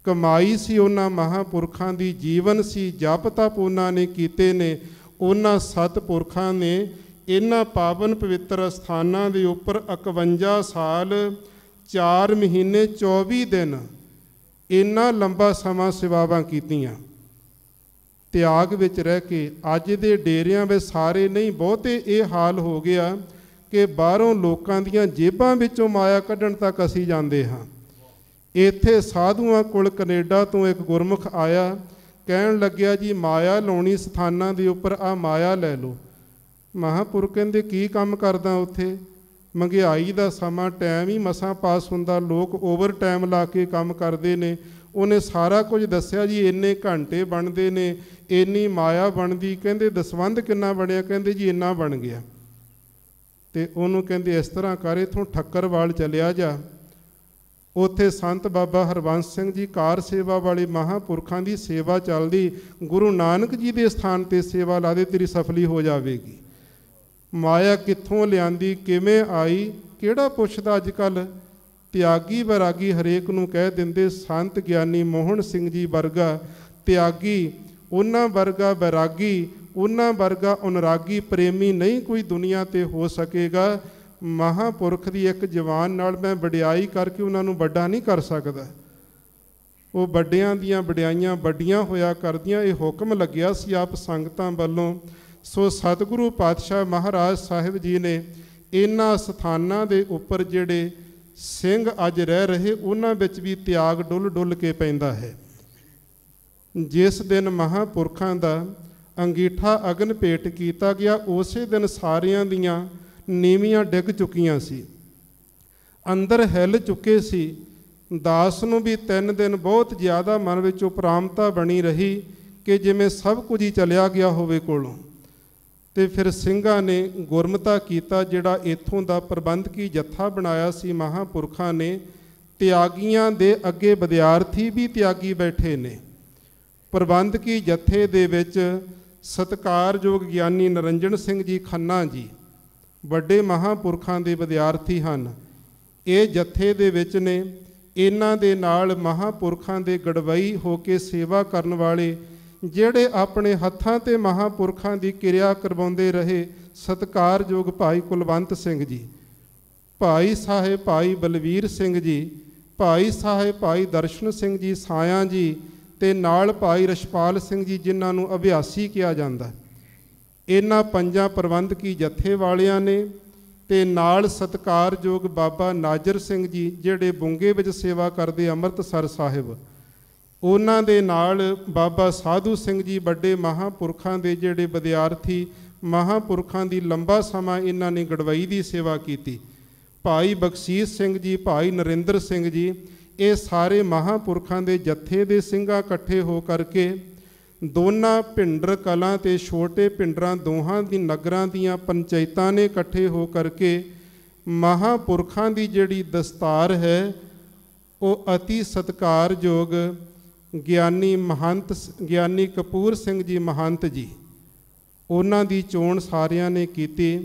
ਕਮਾਈ ਸੀ ਉਹਨਾਂ ਮਹਾਂਪੁਰਖਾਂ ਦੀ, ਜੀਵਨ ਸੀ, ਜਪ ਤਪ ਉਹਨਾਂ ਨੇ ਕੀਤੇ ਨੇ। ਉਹਨਾਂ ਸਤਿਪੁਰਖਾਂ ਨੇ ਇਹਨਾਂ ਪਾਵਨ ਪਵਿੱਤਰ ਸਥਾਨਾਂ ਦੇ ਉੱਪਰ 51 ਸਾਲ 4 ਮਹੀਨੇ 24 ਦਿਨ ਇੰਨਾ ਲੰਬਾ ਸਮਾਂ ਸੇਵਾਵਾਂ ਕੀਤੀਆਂ। ਤਿਆਗ ਵਿੱਚ ਰਹਿ ਕੇ ਅੱਜ ਦੇ ਡੇਰਿਆਂ ਵਿੱਚ ਸਾਰੇ ਨਹੀਂ, ਬਹੁਤੇ ਇਹ ਹਾਲ ਹੋ ਗਿਆ ਕਿ ਬਾਹਰੋਂ ਲੋਕਾਂ ਦੀਆਂ ਜੇਬਾਂ ਵਿੱਚੋਂ ਮਾਇਆ ਕੱਢਣ ਤੱਕ ਅਸੀਂ ਜਾਂਦੇ ਹਾਂ। ਇੱਥੇ ਸਾਧੂਆਂ ਕੋਲ ਕੈਨੇਡਾ ਤੋਂ ਇੱਕ ਗੁਰਮੁਖ ਆਇਆ, ਕਹਿਣ ਲੱਗਿਆ ਜੀ ਮਾਇਆ ਲਾਉਣੀ ਸਥਾਨਾਂ ਦੇ ਉੱਪਰ, ਆ ਮਾਇਆ ਲੈ ਲਓ। ਮਹਾਂਪੁਰਖ ਕਹਿੰਦੇ ਕੀ ਕੰਮ ਕਰਦਾ ਉੱਥੇ? ਮਹਿੰਗਾਈ ਦਾ ਸਮਾਂ, ਟਾਈਮ ਹੀ ਮਸਾਂ ਪਾਸ ਹੁੰਦਾ, ਲੋਕ ਓਵਰ ਟਾਈਮ ਲਾ ਕੇ ਕੰਮ ਕਰਦੇ ਨੇ। ਉਹਨੇ ਸਾਰਾ ਕੁਝ ਦੱਸਿਆ ਜੀ, ਇੰਨੇ ਘੰਟੇ ਬਣਦੇ ਨੇ, ਇੰਨੀ ਮਾਇਆ ਬਣਦੀ। ਕਹਿੰਦੇ ਦਸਵੰਧ ਕਿੰਨਾ ਬਣਿਆ? ਕਹਿੰਦੇ ਜੀ ਇੰਨਾ ਬਣ ਗਿਆ। ਤੇ ਉਹਨੂੰ ਕਹਿੰਦੇ ਇਸ ਤਰ੍ਹਾਂ ਕਰ, ਇੱਥੋਂ ਠੱਕਰਵਾਲ ਚਲਿਆ ਜਾ, ਉੱਥੇ ਸੰਤ ਬਾਬਾ ਹਰਬੰਸ ਸਿੰਘ ਜੀ ਕਾਰ ਸੇਵਾ ਵਾਲੇ ਮਹਾਂਪੁਰਖਾਂ ਦੀ ਸੇਵਾ ਚੱਲਦੀ, ਗੁਰੂ ਨਾਨਕ ਜੀ ਦੇ ਸਥਾਨ ਤੇ ਸੇਵਾ ਲਾ ਦੇ, ਤੇਰੀ ਸਫਲੀ ਹੋ ਜਾਵੇਗੀ। ਮਾਇਆ ਕਿੱਥੋਂ ਲਿਆਂਦੀ, ਕਿਵੇਂ ਆਈ, ਕਿਹੜਾ ਪੁੱਛਦਾ ਅੱਜ ਕੱਲ੍ਹ। ਤਿਆਗੀ ਵੈਰਾਗੀ ਹਰੇਕ ਨੂੰ ਕਹਿ ਦਿੰਦੇ। ਸੰਤ ਗਿਆਨੀ ਮੋਹਨ ਸਿੰਘ ਜੀ ਵਰਗਾ ਤਿਆਗੀ, ਉਹਨਾਂ ਵਰਗਾ ਵੈਰਾਗੀ, ਉਹਨਾਂ ਵਰਗਾ ਅਨੁਰਾਗੀ ਪ੍ਰੇਮੀ ਨਹੀਂ ਕੋਈ ਦੁਨੀਆ ਤੇ ਹੋ ਸਕੇਗਾ। ਮਹਾਂਪੁਰਖ ਦੀ ਇੱਕ ਜਵਾਨ ਨਾਲ ਮੈਂ ਵਡਿਆਈ ਕਰਕੇ ਉਹਨਾਂ ਨੂੰ ਵੱਡਾ ਨਹੀਂ ਕਰ ਸਕਦਾ। ਉਹ ਵੱਡਿਆਂ ਦੀਆਂ ਵਡਿਆਈਆਂ ਵੱਡੀਆਂ ਹੋਇਆ ਕਰਦੀਆਂ। ਇਹ ਹੁਕਮ ਲੱਗਿਆ ਸੀ ਆਪ ਸੰਗਤਾਂ ਵੱਲੋਂ। ਸੋ ਸਤਿਗੁਰੂ ਪਾਤਸ਼ਾਹ ਮਹਾਰਾਜ ਸਾਹਿਬ ਜੀ ਨੇ ਇਹਨਾਂ ਸਥਾਨਾਂ ਦੇ ਉੱਪਰ ਜਿਹੜੇ ਸਿੰਘ ਅੱਜ ਰਹਿ ਰਹੇ, ਉਹਨਾਂ ਵਿੱਚ ਵੀ ਤਿਆਗ ਡੁੱਲ ਡੁੱਲ ਕੇ ਪੈਂਦਾ ਹੈ। ਜਿਸ ਦਿਨ ਮਹਾਂਪੁਰਖਾਂ ਦਾ ਅੰਗੀਠਾ ਅਗਨ ਭੇਟ ਕੀਤਾ ਗਿਆ, ਉਸੇ ਦਿਨ ਸਾਰਿਆਂ ਦੀਆਂ ਨੀਵੀਆਂ ਡਿੱਗ ਚੁੱਕੀਆਂ ਸੀ, ਅੰਦਰ ਹਿੱਲ ਚੁੱਕੇ ਸੀ। ਦਾਸ ਨੂੰ ਵੀ 3 ਦਿਨ ਬਹੁਤ ਜ਼ਿਆਦਾ ਮਨ ਵਿੱਚ ਉਪਰਾਮਤਾ ਬਣੀ ਰਹੀ ਕਿ ਜਿਵੇਂ ਸਭ ਕੁਝ ਹੀ ਚਲਿਆ ਗਿਆ ਹੋਵੇ ਕੋਲੋਂ। ਤੇ ਫਿਰ ਸਿੰਘਾਂ ਨੇ ਗੁਰਮਤਾ ਕੀਤਾ, ਜਿਹੜਾ ਇੱਥੋਂ ਦਾ ਪ੍ਰਬੰਧਕੀ ਜੱਥਾ ਬਣਾਇਆ ਸੀ ਮਹਾਂਪੁਰਖਾਂ ਨੇ। ਤਿਆਗੀਆਂ ਦੇ ਅੱਗੇ ਵਿਦਿਆਰਥੀ ਵੀ ਤਿਆਗੀ ਬੈਠੇ ਨੇ। ਪ੍ਰਬੰਧਕੀ ਜੱਥੇ ਦੇ ਵਿੱਚ ਸਤਿਕਾਰਯੋਗ ਗਿਆਨੀ ਨਰਿੰਜਨ ਸਿੰਘ ਜੀ ਖੰਨਾ ਜੀ ਵੱਡੇ ਮਹਾਂਪੁਰਖਾਂ ਦੇ ਵਿਦਿਆਰਥੀ ਹਨ। ਇਹ ਜੱਥੇ ਦੇ ਵਿੱਚ ਨੇ। ਇਹਨਾਂ ਦੇ ਨਾਲ ਮਹਾਂਪੁਰਖਾਂ ਦੇ ਗੜਵਈ ਹੋ ਕੇ ਸੇਵਾ ਕਰਨ ਵਾਲੇ, ਜਿਹੜੇ ਆਪਣੇ ਹੱਥਾਂ ਤੇ ਮਹਾਂਪੁਰਖਾਂ ਦੀ ਕਿਰਿਆ ਕਰਵਾਉਂਦੇ ਰਹੇ, ਸਤਿਕਾਰਯੋਗ ਭਾਈ ਕੁਲਵੰਤ ਸਿੰਘ ਜੀ, ਭਾਈ ਸਾਹਿਬ ਭਾਈ ਬਲਵੀਰ ਸਿੰਘ ਜੀ, ਭਾਈ ਸਾਹਿਬ ਭਾਈ ਦਰਸ਼ਨ ਸਿੰਘ ਜੀ ਸਾਇਆ ਜੀ, ਤੇ ਨਾਲ ਭਾਈ ਰਛਪਾਲ ਸਿੰਘ ਜੀ, ਜਿਨ੍ਹਾਂ ਨੂੰ ਅਭਿਆਸੀ ਕਿਹਾ ਜਾਂਦਾ। ਇਹਨਾਂ 5 ਪ੍ਰਬੰਧਕੀ ਜੱਥੇ ਵਾਲਿਆਂ ਨੇ, ਤੇ ਨਾਲ ਸਤਿਕਾਰਯੋਗ ਬਾਬਾ ਨਾਜਰ ਸਿੰਘ ਜੀ, ਜਿਹੜੇ ਬੁੰਗੇ ਵਿੱਚ ਸੇਵਾ ਕਰਦੇ ਅੰਮ੍ਰਿਤਸਰ ਸਾਹਿਬ, ਉਹਨਾਂ ਦੇ ਨਾਲ ਬਾਬਾ ਸਾਧੂ ਸਿੰਘ ਜੀ, ਵੱਡੇ ਮਹਾਂਪੁਰਖਾਂ ਦੇ ਜਿਹੜੇ ਵਿਦਿਆਰਥੀ, ਮਹਾਂਪੁਰਖਾਂ ਦੀ ਲੰਬਾ ਸਮਾਂ ਇਹਨਾਂ ਨੇ ਗੜਵਈ ਦੀ ਸੇਵਾ ਕੀਤੀ, ਭਾਈ ਬਖਸ਼ੀਸ਼ ਸਿੰਘ ਜੀ, ਭਾਈ ਨਰਿੰਦਰ ਸਿੰਘ ਜੀ। ਇਹ ਸਾਰੇ ਮਹਾਂਪੁਰਖਾਂ ਦੇ ਜੱਥੇ ਦੇ ਸਿੰਘਾਂ ਇਕੱਠੇ ਹੋ ਕਰਕੇ ਦੋਨਾਂ ਭਿੰਡਰ ਕਲਾਂ ਤੇ ਛੋਟੇ ਭਿੰਡਰਾਂ ਦੋਹਾਂ ਦੀ ਨਗਰਾਂ ਦੀਆਂ ਪੰਚਾਇਤਾਂ ਨੇ ਇਕੱਠੇ ਹੋ ਕਰਕੇ ਮਹਾਂਪੁਰਖਾਂ ਦੀ ਜਿਹੜੀ ਦਸਤਾਰ ਹੈ, ਉਹ ਅਤੀ ਸਤਿਕਾਰਯੋਗ ਗਿਆਨੀ ਮਹੰਤ ਗਿਆਨੀ ਕਪੂਰ ਸਿੰਘ ਜੀ ਮਹੰਤ ਜੀ, ਉਹਨਾਂ ਦੀ ਚੋਣ ਸਾਰਿਆਂ ਨੇ ਕੀਤੀ।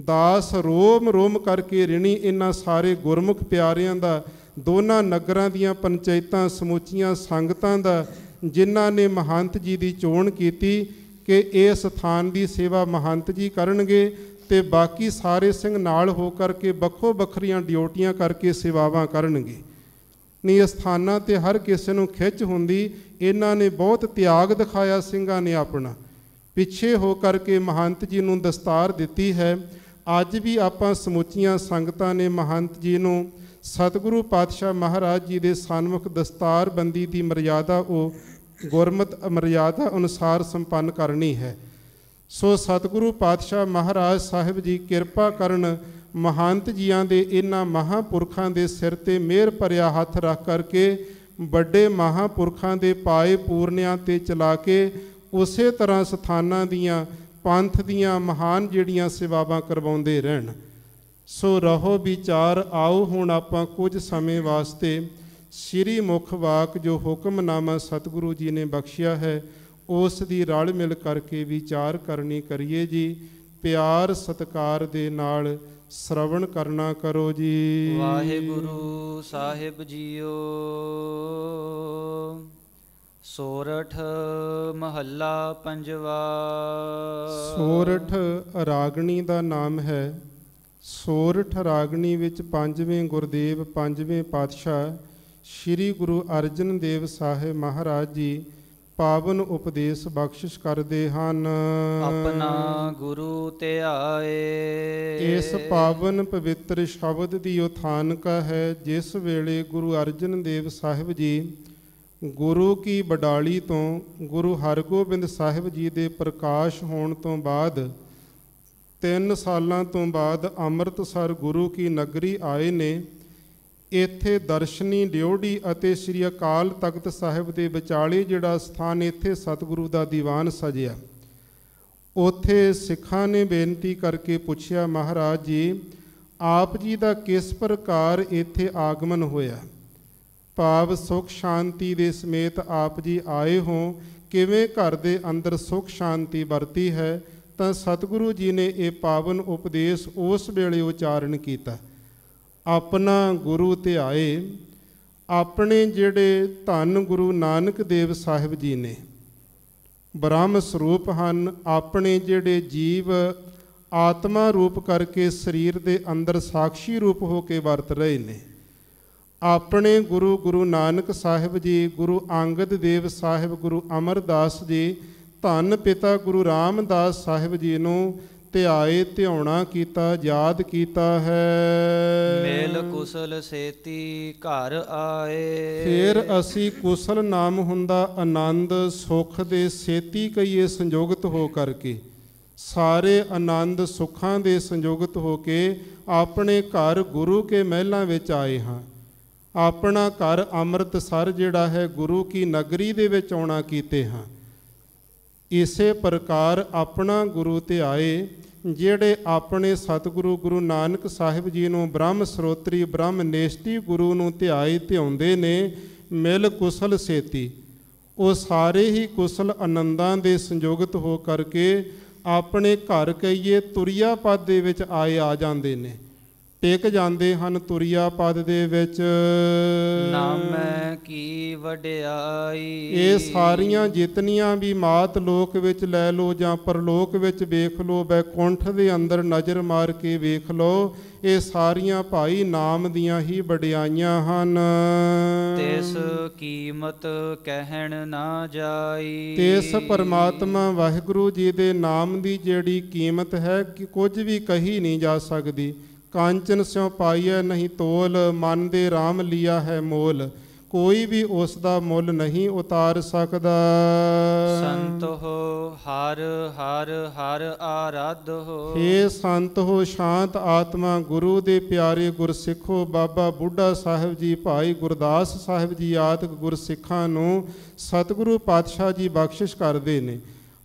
ਦਾਸ ਰੋਮ ਰੋਮ ਕਰਕੇ ਰਿਣੀ ਇਹਨਾਂ ਸਾਰੇ ਗੁਰਮੁਖ ਪਿਆਰਿਆਂ ਦਾ, ਦੋਨਾਂ ਨਗਰਾਂ ਦੀਆਂ ਪੰਚਾਇਤਾਂ, ਸਮੁੱਚੀਆਂ ਸੰਗਤਾਂ ਦਾ, ਜਿਨ੍ਹਾਂ ਨੇ ਮਹੰਤ ਜੀ ਦੀ ਚੋਣ ਕੀਤੀ ਕਿ ਇਹ ਸਥਾਨ ਦੀ ਸੇਵਾ ਮਹੰਤ ਜੀ ਕਰਨਗੇ, ਤੇ ਬਾਕੀ ਸਾਰੇ ਸਿੰਘ ਨਾਲ ਹੋ ਕਰਕੇ ਵੱਖੋ ਵੱਖਰੀਆਂ ਡਿਊਟੀਆਂ ਕਰਕੇ ਸੇਵਾਵਾਂ ਕਰਨਗੇ। ਨਹੀਂ, ਸਥਾਨਾਂ 'ਤੇ ਹਰ ਕਿਸੇ ਨੂੰ ਖਿੱਚ ਹੁੰਦੀ। ਇਹਨਾਂ ਨੇ ਬਹੁਤ ਤਿਆਗ ਦਿਖਾਇਆ ਸਿੰਘਾਂ ਨੇ ਆਪਣਾ, ਪਿੱਛੇ ਹੋ ਕਰਕੇ ਮਹੰਤ ਜੀ ਨੂੰ ਦਸਤਾਰ ਦਿੱਤੀ ਹੈ। ਅੱਜ ਵੀ ਆਪਾਂ ਸਮੁੱਚੀਆਂ ਸੰਗਤਾਂ ਨੇ ਮਹੰਤ ਜੀ ਨੂੰ ਸਤਿਗੁਰੂ ਪਾਤਸ਼ਾਹ ਮਹਾਰਾਜ ਜੀ ਦੇ ਸਨਮੁਖ ਦਸਤਾਰਬੰਦੀ ਦੀ ਮਰਿਆਦਾ ਉਹ ਗੁਰਮਤ ਮਰਿਆਦਾ ਅਨੁਸਾਰ ਸੰਪੰਨ ਕਰਨੀ ਹੈ। ਸੋ ਸਤਿਗੁਰੂ ਪਾਤਸ਼ਾਹ ਮਹਾਰਾਜ ਸਾਹਿਬ ਜੀ ਕਿਰਪਾ ਕਰਨ, ਮਹੰਤ ਜੀਆਂ ਦੇ ਇਹਨਾਂ ਮਹਾਂਪੁਰਖਾਂ ਦੇ ਸਿਰ ਤੇ ਮਿਹਰ ਭਰਿਆ ਹੱਥ ਰੱਖ ਕਰਕੇ ਵੱਡੇ ਮਹਾਂਪੁਰਖਾਂ ਦੇ ਪਾਏ ਪੂਰਨਿਆਂ ਤੇ ਚਲਾ ਕੇ ਉਸੇ ਤਰ੍ਹਾਂ ਸਥਾਨਾਂ ਦੀਆਂ, ਪੰਥ ਦੀਆਂ ਮਹਾਨ ਜਿਹੜੀਆਂ ਸੇਵਾਵਾਂ ਕਰਵਾਉਂਦੇ ਰਹਿਣ। ਸੋ ਰਹੋ ਵਿਚਾਰ। ਆਓ ਹੁਣ ਆਪਾਂ ਕੁਝ ਸਮੇਂ ਵਾਸਤੇ ਸ੍ਰੀ ਮੁਖ ਵਾਕ ਜੋ ਹੁਕਮਨਾਮਾ ਸਤਿਗੁਰੂ ਜੀ ਨੇ ਬਖਸ਼ਿਆ ਹੈ, ਉਸ ਦੀ ਰਲ ਮਿਲ ਕਰਕੇ ਵਿਚਾਰ ਕਰਨੀ ਕਰੀਏ ਜੀ। ਪਿਆਰ ਸਤਿਕਾਰ ਦੇ ਨਾਲ ਸ਼ਰਵਣ ਕਰਨਾ ਕਰੋ ਜੀ। ਵਾਹਿਗੁਰੂ ਸਾਹਿਬ ਜੀਓ। ਸੋਰਠ ਮਹੱਲਾ ਪੰਜਵਾ। ਸੋਰਠ ਰਾਗਣੀ ਦਾ ਨਾਮ ਹੈ। ਸੋਰਠ ਰਾਗਣੀ ਵਿੱਚ 5ਵੇਂ ਗੁਰਦੇਵ 5ਵੇਂ ਪਾਤਸ਼ਾਹ ਸ੍ਰੀ ਗੁਰੂ ਅਰਜਨ ਦੇਵ ਸਾਹਿਬ ਮਹਾਰਾਜ ਜੀ ਪਾਵਨ ਉਪਦੇਸ਼ ਬਖਸ਼ਿਸ਼ ਕਰਦੇ ਹਨ। ਆਪਣਾ ਗੁਰੂ ਧਿਆਏ। ਇਸ ਪਾਵਨ ਪਵਿੱਤਰ ਸ਼ਬਦ ਦੀ ਉਥਾਨਕਾ ਹੈ, ਜਿਸ ਵੇਲੇ ਗੁਰੂ ਅਰਜਨ ਦੇਵ ਸਾਹਿਬ ਜੀ ਗੁਰੂ ਕੀ ਬਡਾਲੀ ਤੋਂ ਗੁਰੂ ਹਰਗੋਬਿੰਦ ਸਾਹਿਬ ਜੀ ਦੇ ਪ੍ਰਕਾਸ਼ ਹੋਣ ਤੋਂ ਬਾਅਦ 3 ਸਾਲਾਂ ਤੋਂ ਬਾਅਦ ਅੰਮ੍ਰਿਤਸਰ ਗੁਰੂ ਕੀ ਨਗਰੀ ਆਏ ਨੇ। ਇੱਥੇ ਦਰਸ਼ਨੀ ਡਿਓਢੀ ਅਤੇ ਸ੍ਰੀ ਅਕਾਲ ਤਖਤ ਸਾਹਿਬ ਦੇ ਵਿਚਾਲੇ ਜਿਹੜਾ ਸਥਾਨ, ਇੱਥੇ ਸਤਿਗੁਰੂ ਦਾ ਦੀਵਾਨ ਸਜਿਆ। ਉੱਥੇ ਸਿੱਖਾਂ ਨੇ ਬੇਨਤੀ ਕਰਕੇ ਪੁੱਛਿਆ, ਮਹਾਰਾਜ ਜੀ ਆਪ ਜੀ ਦਾ ਕਿਸ ਪ੍ਰਕਾਰ ਇੱਥੇ ਆਗਮਨ ਹੋਇਆ? ਭਾਵ ਸੁਖ ਸ਼ਾਂਤੀ ਦੇ ਸਮੇਤ ਆਪ ਜੀ ਆਏ ਹੋ, ਕਿਵੇਂ ਘਰ ਦੇ ਅੰਦਰ ਸੁਖ ਸ਼ਾਂਤੀ ਵਰਤੀ ਹੈ? ਤਾਂ ਸਤਿਗੁਰੂ ਜੀ ਨੇ ਇਹ ਪਾਵਨ ਉਪਦੇਸ਼ ਉਸ ਵੇਲੇ ਉਚਾਰਨ ਕੀਤਾ। ਆਪਣਾ ਗੁਰੂ ਧਿਆਏ। ਆਪਣੇ ਜਿਹੜੇ ਧੰਨ ਗੁਰੂ ਨਾਨਕ ਦੇਵ ਸਾਹਿਬ ਜੀ ਨੇ ਬ੍ਰਹਮ ਸਰੂਪ ਹਨ, ਆਪਣੇ ਜਿਹੜੇ ਜੀਵ ਆਤਮਾ ਰੂਪ ਕਰਕੇ ਸਰੀਰ ਦੇ ਅੰਦਰ ਸਾਖਸ਼ੀ ਰੂਪ ਹੋ ਕੇ ਵਰਤ ਰਹੇ ਨੇ। ਆਪਣੇ ਗੁਰੂ ਨਾਨਕ ਸਾਹਿਬ ਜੀ, ਗੁਰੂ ਅੰਗਦ ਦੇਵ ਸਾਹਿਬ, ਗੁਰੂ ਅਮਰਦਾਸ ਜੀ, ਧੰਨ ਪਿਤਾ ਗੁਰੂ ਰਾਮਦਾਸ ਸਾਹਿਬ ਜੀ ਨੂੰ ਧਿਆਏ, ਧਿਆਉਣਾ ਕੀਤਾ, ਯਾਦ ਕੀਤਾ ਹੈ। ਮੇਲ ਕੁਸਲ ਸੇਤੀ ਘਰ ਆਏ। ਫਿਰ ਅਸੀਂ ਕੁਸਲ ਨਾਮ ਹੁੰਦਾ ਆਨੰਦ ਸੁਖ ਦੇ ਸੇਤੀ ਕਹੀਏ, ਸੰਯੋਗਤ ਹੋ ਕਰਕੇ ਸਾਰੇ ਆਨੰਦ ਸੁੱਖਾਂ ਦੇ ਸੰਯੋਗਤ ਹੋ ਕੇ ਆਪਣੇ ਘਰ ਗੁਰੂ ਕੇ ਮਹਿਲਾਂ ਵਿੱਚ ਆਏ ਹਾਂ। ਆਪਣਾ ਘਰ ਅੰਮ੍ਰਿਤਸਰ ਜਿਹੜਾ ਹੈ ਗੁਰੂ ਕੀ ਨਗਰੀ ਦੇ ਵਿੱਚ ਆਉਣਾ ਕੀਤੇ ਹਾਂ। ਇਸੇ ਪ੍ਰਕਾਰ ਆਪਣਾ ਗੁਰੂ ਧਿਆਏ। ਜਿਹੜੇ ਆਪਣੇ ਸਤਿਗੁਰੂ ਗੁਰੂ ਨਾਨਕ ਸਾਹਿਬ ਜੀ ਨੂੰ ਬ੍ਰਹਮ ਸਰੋਤਰੀ ਬ੍ਰਹਮ ਨੇਸ਼ਟੀ ਗੁਰੂ ਨੂੰ ਧਿਆਏ, ਧਿਆਉਂਦੇ ਨੇ, ਮਿਲ ਕੁਸਲ ਸੇਤੀ, ਉਹ ਸਾਰੇ ਹੀ ਕੁਸਲ ਆਨੰਦਾਂ ਦੇ ਸੰਯੋਗਤ ਹੋ ਕਰਕੇ ਆਪਣੇ ਘਰ ਕਹੀਏ ਤੁਰਿਆ ਪਦ ਦੇ ਵਿੱਚ ਆ ਜਾਂਦੇ ਨੇ, ਟਿਕ ਜਾਂਦੇ ਹਨ ਤੁਰਿਆ ਪਦ ਦੇ ਵਿੱਚ। ਨਾਮੈ ਕੀ ਵਡਿਆਈ। ਇਹ ਸਾਰੀਆਂ ਜਿਤਨੀਆਂ ਵੀ ਮਾਤ ਲੋਕ ਵਿੱਚ ਲੈ ਲਓ ਜਾਂ ਪਰਲੋਕ ਵਿੱਚ ਵੇਖ ਲਓ, ਬੈਕੁੰਠ ਦੇ ਅੰਦਰ ਨਜ਼ਰ ਮਾਰ ਕੇ ਵੇਖ ਲਓ, ਇਹ ਸਾਰੀਆਂ ਭਾਈ ਨਾਮ ਦੀਆਂ ਹੀ ਵਡਿਆਈਆਂ ਹਨ। ਤਿਸ ਕੀਮਤ ਕਹਿਣ ਨਾ ਜਾਈ। ਤਿਸ ਪਰਮਾਤਮਾ ਵਾਹਿਗੁਰੂ ਜੀ ਦੇ ਨਾਮ ਦੀ ਜਿਹੜੀ ਕੀਮਤ ਹੈ ਕਿ ਕੁਝ ਵੀ ਕਹੀ ਨਹੀਂ ਜਾ ਸਕਦੀ। ਕਾਂਚਨ ਸਿਉ ਪਾਈਐ ਨਹੀਂ ਤੋਲ, ਮਨ ਦੇ ਰਾਮ ਲਿਆ ਹੈ ਮੋਲ। ਕੋਈ ਵੀ ਉਸ ਦਾ ਮੁੱਲ ਨਹੀਂ ਉਤਾਰ ਸਕਦਾ। ਸੰਤ ਹੋ ਹਰ ਹਰ ਹਰ ਆਰਾਧ ਹੋ। ਹੇ ਸੰਤ ਹੋ ਸ਼ਾਂਤ ਆਤਮਾ, ਗੁਰੂ ਦੇ ਪਿਆਰੇ ਗੁਰਸਿੱਖੋ, ਬਾਬਾ ਬੁੱਢਾ ਸਾਹਿਬ ਜੀ, ਭਾਈ ਗੁਰਦਾਸ ਸਾਹਿਬ ਜੀ ਆਦਿਕ ਗੁਰਸਿੱਖਾਂ ਨੂੰ ਸਤਿਗੁਰੂ ਪਾਤਸ਼ਾਹ ਜੀ ਬਖਸ਼ਿਸ਼ ਕਰਦੇ ਨੇ।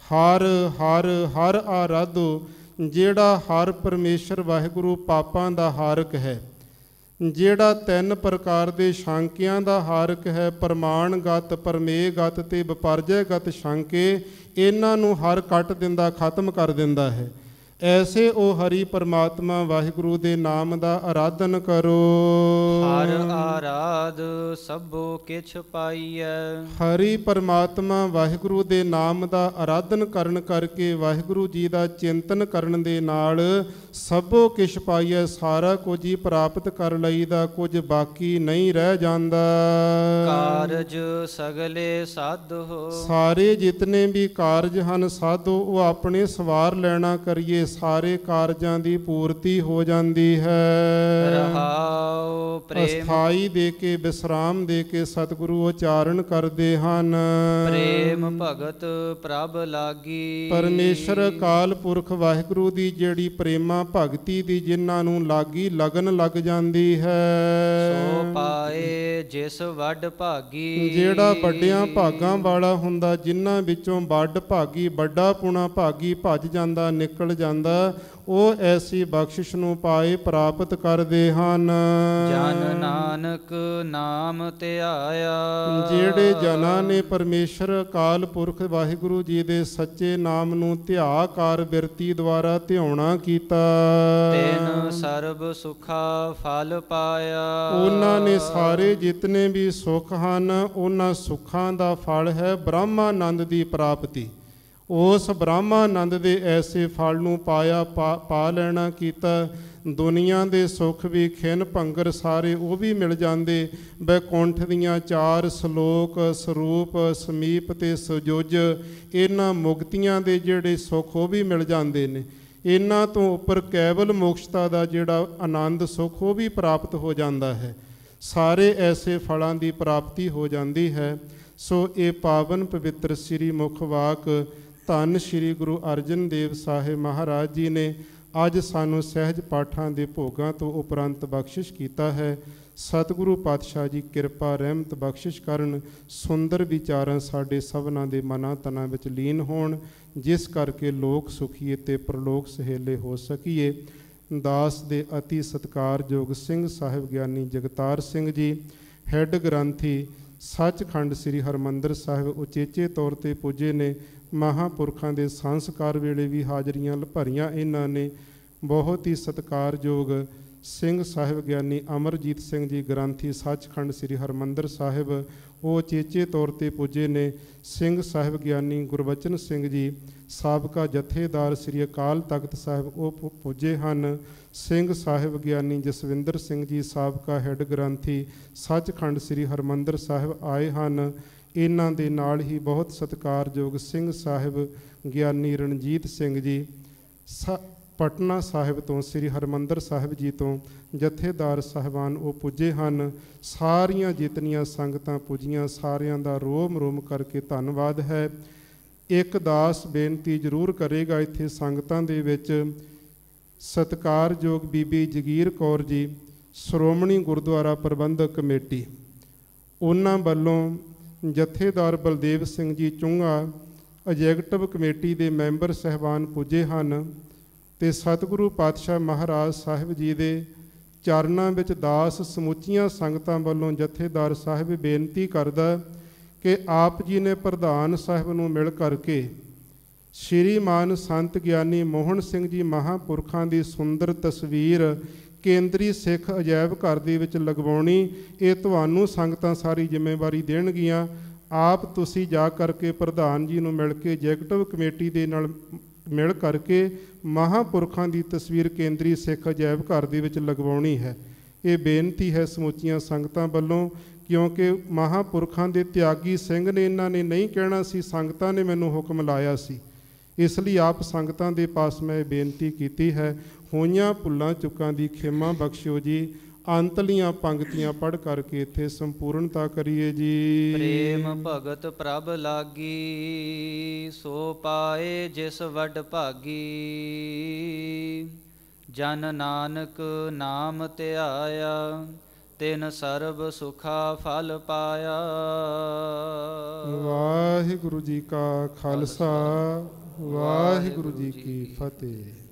ਹਰ ਹਰ ਹਰ ਆਰਾਧੋ। ਜਿਹੜਾ ਹਰ ਪਰਮੇਸ਼ਰ ਵਾਹਿਗੁਰੂ ਪਾਪਾਂ ਦਾ ਹਾਰਕ ਹੈ, ਜਿਹੜਾ 3 ਪ੍ਰਕਾਰ ਦੇ ਸ਼ਾਂਕਿਆਂ ਦਾ ਹਾਰਕ ਹੈ, ਪ੍ਰਮਾਣਗਤ, ਪਰਮੇਗਤ ਤੇ ਵਿਪਰਜੈਗਤ ਸ਼ਾਂਕੇ, ਇਹਨਾਂ ਨੂੰ ਹਰ ਕੱਟ ਦਿੰਦਾ, ਖਤਮ ਕਰ ਦਿੰਦਾ ਹੈ। ਐਸੇ ਉਹ ਹਰੀ ਪਰਮਾਤਮਾ ਵਾਹਿਗੁਰੂ ਦੇ ਨਾਮ ਦਾ ਆਰਾਧਨ ਕਰੋ। ਹਰ ਆਰਾਧ ਸਭੋ ਕਿਛ ਪਾਈਐ। ਹਰੀ ਪਰਮਾਤਮਾ ਵਾਹਿਗੁਰੂ ਦੇ ਨਾਮ ਦਾ ਆਰਾਧਨ ਕਰਨ ਕਰਕੇ, ਵਾਹਿਗੁਰੂ ਜੀ ਦਾ ਚਿੰਤਨ ਕਰਨ ਦੇ ਨਾਲ ਸਭੋ ਕਿਛ ਪਾਈਐ, ਸਾਰਾ ਕੁਝ ਹੀ ਪ੍ਰਾਪਤ ਕਰ ਲਈਦਾ, ਕੁਝ ਬਾਕੀ ਨਹੀਂ ਰਹਿ ਜਾਂਦਾ। ਕਾਰਜ ਸਗਲੇ ਸਾਧੋ। ਸਾਰੇ ਜਿਤਨੇ ਵੀ ਕਾਰਜ ਹਨ ਸਾਧੋ, ਉਹ ਆਪਣੇ ਸਵਾਰ ਲੈਣਾ ਕਰੀਏ, ਸਾਰੇ ਕਾਰਜਾਂ ਦੀ ਪੂਰਤੀ ਹੋ ਜਾਂਦੀ ਹੈ। ਰਹਾਉ ਪ੍ਰੇਮ। ਅਸਥਾਈ ਦੇ ਕੇ, ਵਿਸਰਾਮ ਦੇ ਕੇ ਸਤਿਗੁਰੂ ਉਚਾਰਨ ਕਰਦੇ ਹਨ। ਪ੍ਰੇਮ ਭਗਤ ਪ੍ਰਭ ਲਾਗੀ। ਪਰਮੇਸ਼ਰ ਅਕਾਲ ਪੁਰਖ ਵਾਹਿਗੁਰੂ ਦੀ ਜਿਹੜੀ ਪ੍ਰੇਮਾ ਭਗਤੀ ਦੀ ਜਿਨ੍ਹਾਂ ਨੂੰ ਲਾਗੀ ਲਗਨ ਲੱਗ ਜਾਂਦੀ ਹੈ, ਸੋ ਪਾਏ ਜਿਸ ਵੱਡ ਭਾਗੀ। ਜਿਹੜਾ ਵੱਡਿਆਂ ਭਾਗਾਂ ਵਾਲਾ ਹੁੰਦਾ, ਜਿਨ੍ਹਾਂ ਵਿੱਚੋਂ ਵੱਡ ਭਾਗੀ, ਵੱਡਾ ਪੁਣਾ ਭਾਗੀ ਭੱਜ ਜਾਂਦਾ, ਨਿਕਲ ਜਾਂਦਾ, ਉਹ ਐਸੀ ਬਖਸ਼ਿਸ਼ ਨੂੰ ਪਾਏ ਪ੍ਰਾਪਤ ਕਰਦੇ ਹਨ। ਜਨ ਨਾਨਕ ਨਾਮ ਧਿਆਇਆ। ਜਿਹੜੇ ਜਨਾਂ ਨੇ ਪਰਮੇਸ਼ਰ ਅਕਾਲ ਪੁਰਖ ਵਾਹਿਗੁਰੂ ਜੀ ਦੇ ਸੱਚੇ ਨਾਮ ਨੂੰ ਧਿਆਕਾਰ ਬਿਰਤੀ ਦੁਆਰਾ ਧਿਆਉਣਾ ਕੀਤਾ, ਤੈਨ ਸਰਬ ਸੁਖਾ ਫਲ ਪਾਇਆ। ਉਹਨਾਂ ਨੇ ਸਾਰੇ ਜਿਤਨੇ ਵੀ ਸੁੱਖ ਹਨ, ਉਹਨਾਂ ਸੁੱਖਾਂ ਦਾ ਫਲ ਹੈ ਬ੍ਰਹਮਾਨੰਦ ਦੀ ਪ੍ਰਾਪਤੀ। ਉਸ ਬ੍ਰਹਮਾਨੰਦ ਦੇ ਐਸੇ ਫਲ ਨੂੰ ਪਾਇਆ, ਪਾ ਲੈਣਾ ਕੀਤਾ। ਦੁਨੀਆ ਦੇ ਸੁੱਖ ਵੀ ਖਿਨ ਭੰਗਰ ਸਾਰੇ ਉਹ ਵੀ ਮਿਲ ਜਾਂਦੇ। ਬੈਕੁੰਠ ਦੀਆਂ 4 ਸ਼ਲੋਕ, ਸਰੂਪ, ਸਮੀਪ ਤੇ ਸੁਜੁਜ, ਇਹਨਾਂ ਮੁਕਤੀਆਂ ਦੇ ਜਿਹੜੇ ਸੁੱਖ ਉਹ ਵੀ ਮਿਲ ਜਾਂਦੇ ਨੇ। ਇਹਨਾਂ ਤੋਂ ਉੱਪਰ ਕੇਵਲ ਮੋਕਸ਼ਤਾ ਦਾ ਜਿਹੜਾ ਆਨੰਦ ਸੁੱਖ ਉਹ ਵੀ ਪ੍ਰਾਪਤ ਹੋ ਜਾਂਦਾ ਹੈ। ਸਾਰੇ ਐਸੇ ਫਲਾਂ ਦੀ ਪ੍ਰਾਪਤੀ ਹੋ ਜਾਂਦੀ ਹੈ। ਸੋ ਇਹ ਪਾਵਨ ਪਵਿੱਤਰ ਸ੍ਰੀ ਮੁਖ ਵਾਕ ਧੰਨ ਸ੍ਰੀ ਗੁਰੂ ਅਰਜਨ ਦੇਵ ਸਾਹਿਬ ਮਹਾਰਾਜ ਜੀ ਨੇ ਅੱਜ ਸਾਨੂੰ ਸਹਿਜ ਪਾਠਾਂ ਦੇ ਭੋਗਾਂ ਤੋਂ ਉਪਰੰਤ ਬਖਸ਼ਿਸ਼ ਕੀਤਾ ਹੈ। ਸਤਿਗੁਰੂ ਪਾਤਸ਼ਾਹ ਜੀ ਕਿਰਪਾ ਰਹਿਮਤ ਬਖਸ਼ਿਸ਼ ਕਰਨ, ਸੁੰਦਰ ਵਿਚਾਰਾਂ ਸਾਡੇ ਸਭਨਾਂ ਦੇ ਮਨਾਂ ਤਨਾਂ ਵਿੱਚ ਲੀਨ ਹੋਣ, ਜਿਸ ਕਰਕੇ ਲੋਕ ਸੁਖੀਏ ਤੇ ਪ੍ਰਲੋਕ ਸਹੇਲੇ ਹੋ ਸਕੀਏ। ਦਾਸ ਦੇ ਅਤੀ ਸਤਿਕਾਰਯੋਗ ਸਿੰਘ ਸਾਹਿਬ ਗਿਆਨੀ ਜਗਤਾਰ ਸਿੰਘ ਜੀ, ਹੈੱਡ ਗ੍ਰੰਥੀ ਸੱਚਖੰਡ ਸ੍ਰੀ ਹਰਿਮੰਦਰ ਸਾਹਿਬ, ਉਚੇਚੇ ਤੌਰ ਤੇ ਪੁੱਜੇ ਨੇ। ਮਹਾਂਪੁਰਖਾਂ ਦੇ ਸੰਸਕਾਰ ਵੇਲੇ ਵੀ ਹਾਜ਼ਰੀਆਂ ਭਰੀਆਂ ਇਹਨਾਂ ਨੇ। ਬਹੁਤ ਹੀ ਸਤਿਕਾਰਯੋਗ ਸਿੰਘ ਸਾਹਿਬ ਗਿਆਨੀ ਅਮਰਜੀਤ ਸਿੰਘ ਜੀ, ਗ੍ਰੰਥੀ ਸੱਚਖੰਡ ਸ੍ਰੀ ਹਰਿਮੰਦਰ ਸਾਹਿਬ, ਉਹ ਉਚੇਚੇ ਤੌਰ ਤੇ ਪੁੱਜੇ ਨੇ। ਸਿੰਘ ਸਾਹਿਬ ਗਿਆਨੀ ਗੁਰਬਚਨ ਸਿੰਘ ਜੀ, ਸਾਬਕਾ ਜਥੇਦਾਰ ਸ੍ਰੀ ਅਕਾਲ ਤਖਤ ਸਾਹਿਬ, ਉਹ ਪੁੱਜੇ ਹਨ। ਸਿੰਘ ਸਾਹਿਬ ਗਿਆਨੀ ਜਸਵਿੰਦਰ ਸਿੰਘ ਜੀ, ਸਾਬਕਾ ਹੈੱਡ ਗ੍ਰੰਥੀ ਸੱਚਖੰਡ ਸ੍ਰੀ ਹਰਿਮੰਦਰ ਸਾਹਿਬ ਆਏ ਹਨ। ਇਹਨਾਂ ਦੇ ਨਾਲ ਹੀ ਬਹੁਤ ਸਤਿਕਾਰਯੋਗ ਸਿੰਘ ਸਾਹਿਬ ਗਿਆਨੀ ਰਣਜੀਤ ਸਿੰਘ ਜੀ, ਪਟਨਾ ਸਾਹਿਬ ਤੋਂ ਸ੍ਰੀ ਹਰਿਮੰਦਰ ਸਾਹਿਬ ਜੀ ਤੋਂ ਜਥੇਦਾਰ ਸਾਹਿਬਾਨ, ਉਹ ਪੁੱਜੇ ਹਨ। ਸਾਰੀਆਂ ਜਿਤਨੀਆਂ ਸੰਗਤਾਂ ਪੁੱਜੀਆਂ, ਸਾਰਿਆਂ ਦਾ ਰੋਮ ਰੋਮ ਕਰਕੇ ਧੰਨਵਾਦ ਹੈ। ਇੱਕ ਦਾਸ ਬੇਨਤੀ ਜ਼ਰੂਰ ਕਰੇਗਾ ਇੱਥੇ ਸੰਗਤਾਂ ਦੇ ਵਿੱਚ। ਸਤਿਕਾਰਯੋਗ ਬੀਬੀ ਜਗੀਰ ਕੌਰ ਜੀ, ਸ਼੍ਰੋਮਣੀ ਗੁਰਦੁਆਰਾ ਪ੍ਰਬੰਧਕ ਕਮੇਟੀ, ਉਹਨਾਂ ਵੱਲੋਂ ਜਥੇਦਾਰ ਬਲਦੇਵ ਸਿੰਘ ਜੀ ਚੁੰਗਾ, ਐਗਜ਼ੈਕਟਿਵ ਕਮੇਟੀ ਦੇ ਮੈਂਬਰ ਸਹਿਬਾਨ ਪੁੱਜੇ ਹਨ। ਤੇ ਸਤਿਗੁਰੂ ਪਾਤਸ਼ਾਹ ਮਹਾਰਾਜ ਸਾਹਿਬ ਜੀ ਦੇ ਚਰਨਾਂ ਵਿੱਚ ਦਾਸ ਸਮੁੱਚੀਆਂ ਸੰਗਤਾਂ ਵੱਲੋਂ ਜਥੇਦਾਰ ਸਾਹਿਬ ਬੇਨਤੀ ਕਰਦਾ ਕਿ ਆਪ ਜੀ ਨੇ ਪ੍ਰਧਾਨ ਸਾਹਿਬ ਨੂੰ ਮਿਲ ਕਰਕੇ ਸ਼੍ਰੀਮਾਨ ਸੰਤ ਗਿਆਨੀ ਮੋਹਨ ਸਿੰਘ ਜੀ ਮਹਾਂਪੁਰਖਾਂ ਦੀ ਸੁੰਦਰ ਤਸਵੀਰ ਕੇਂਦਰੀ ਸਿੱਖ ਅਜਾਇਬ ਘਰ ਦੇ ਵਿੱਚ ਲਗਵਾਉਣੀ। ਇਹ ਤੁਹਾਨੂੰ ਸੰਗਤਾਂ ਸਾਰੀ ਜ਼ਿੰਮੇਵਾਰੀ ਦੇਣਗੀਆਂ। ਆਪ ਤੁਸੀਂ ਜਾ ਕਰਕੇ ਪ੍ਰਧਾਨ ਜੀ ਨੂੰ ਮਿਲ ਕੇ ਐਗਜ਼ੈਕਟਿਵ ਕਮੇਟੀ ਦੇ ਨਾਲ ਮਿਲ ਕਰਕੇ ਮਹਾਂਪੁਰਖਾਂ ਦੀ ਤਸਵੀਰ ਕੇਂਦਰੀ ਸਿੱਖ ਅਜਾਇਬ ਘਰ ਦੇ ਵਿੱਚ ਲਗਵਾਉਣੀ ਹੈ। ਇਹ ਬੇਨਤੀ ਹੈ ਸਮੁੱਚੀਆਂ ਸੰਗਤਾਂ ਵੱਲੋਂ, ਕਿਉਂਕਿ ਮਹਾਂਪੁਰਖਾਂ ਦੇ ਤਿਆਗੀ ਸਿੰਘ ਨੇ, ਇਹਨਾਂ ਨੇ ਨਹੀਂ ਕਹਿਣਾ ਸੀ, ਸੰਗਤਾਂ ਨੇ ਮੈਨੂੰ ਹੁਕਮ ਲਾਇਆ ਸੀ। ਇਸ ਲਈ ਆਪ ਸੰਗਤਾਂ ਦੇ ਪਾਸ ਮੈਂ ਬੇਨਤੀ ਕੀਤੀ ਹੈ। ਹੋਈਆਂ ਭੁੱਲਾਂ ਚੁੱਕਾਂ ਦੀ ਖਿਮਾ ਬਖਸ਼ਿਓ ਜੀ। ਅੰਤਲੀਆਂ ਪੰਕਤੀਆਂ ਪੜ੍ਹ ਕਰਕੇ ਇੱਥੇ ਸੰਪੂਰਨਤਾ ਕਰੀਏ ਜੀ। ਪ੍ਰੇਮ ਭਗਤ ਪ੍ਰਭ ਲਾਗੀ, ਸੋ ਪਾਏ ਜਿਸ ਵੱਡ ਭਾਗੀ। ਜਨ ਨਾਨਕ ਨਾਮ ਧਿਆਇਆ, ਤਿਨ ਸਰਬ ਸੁਖਾ ਫਲ ਪਾਇਆ। ਵਾਹਿਗੁਰੂ ਜੀ ਕਾ ਖਾਲਸਾ, ਵਾਹਿਗੁਰੂ ਜੀ ਕੀ ਫਤਿਹ।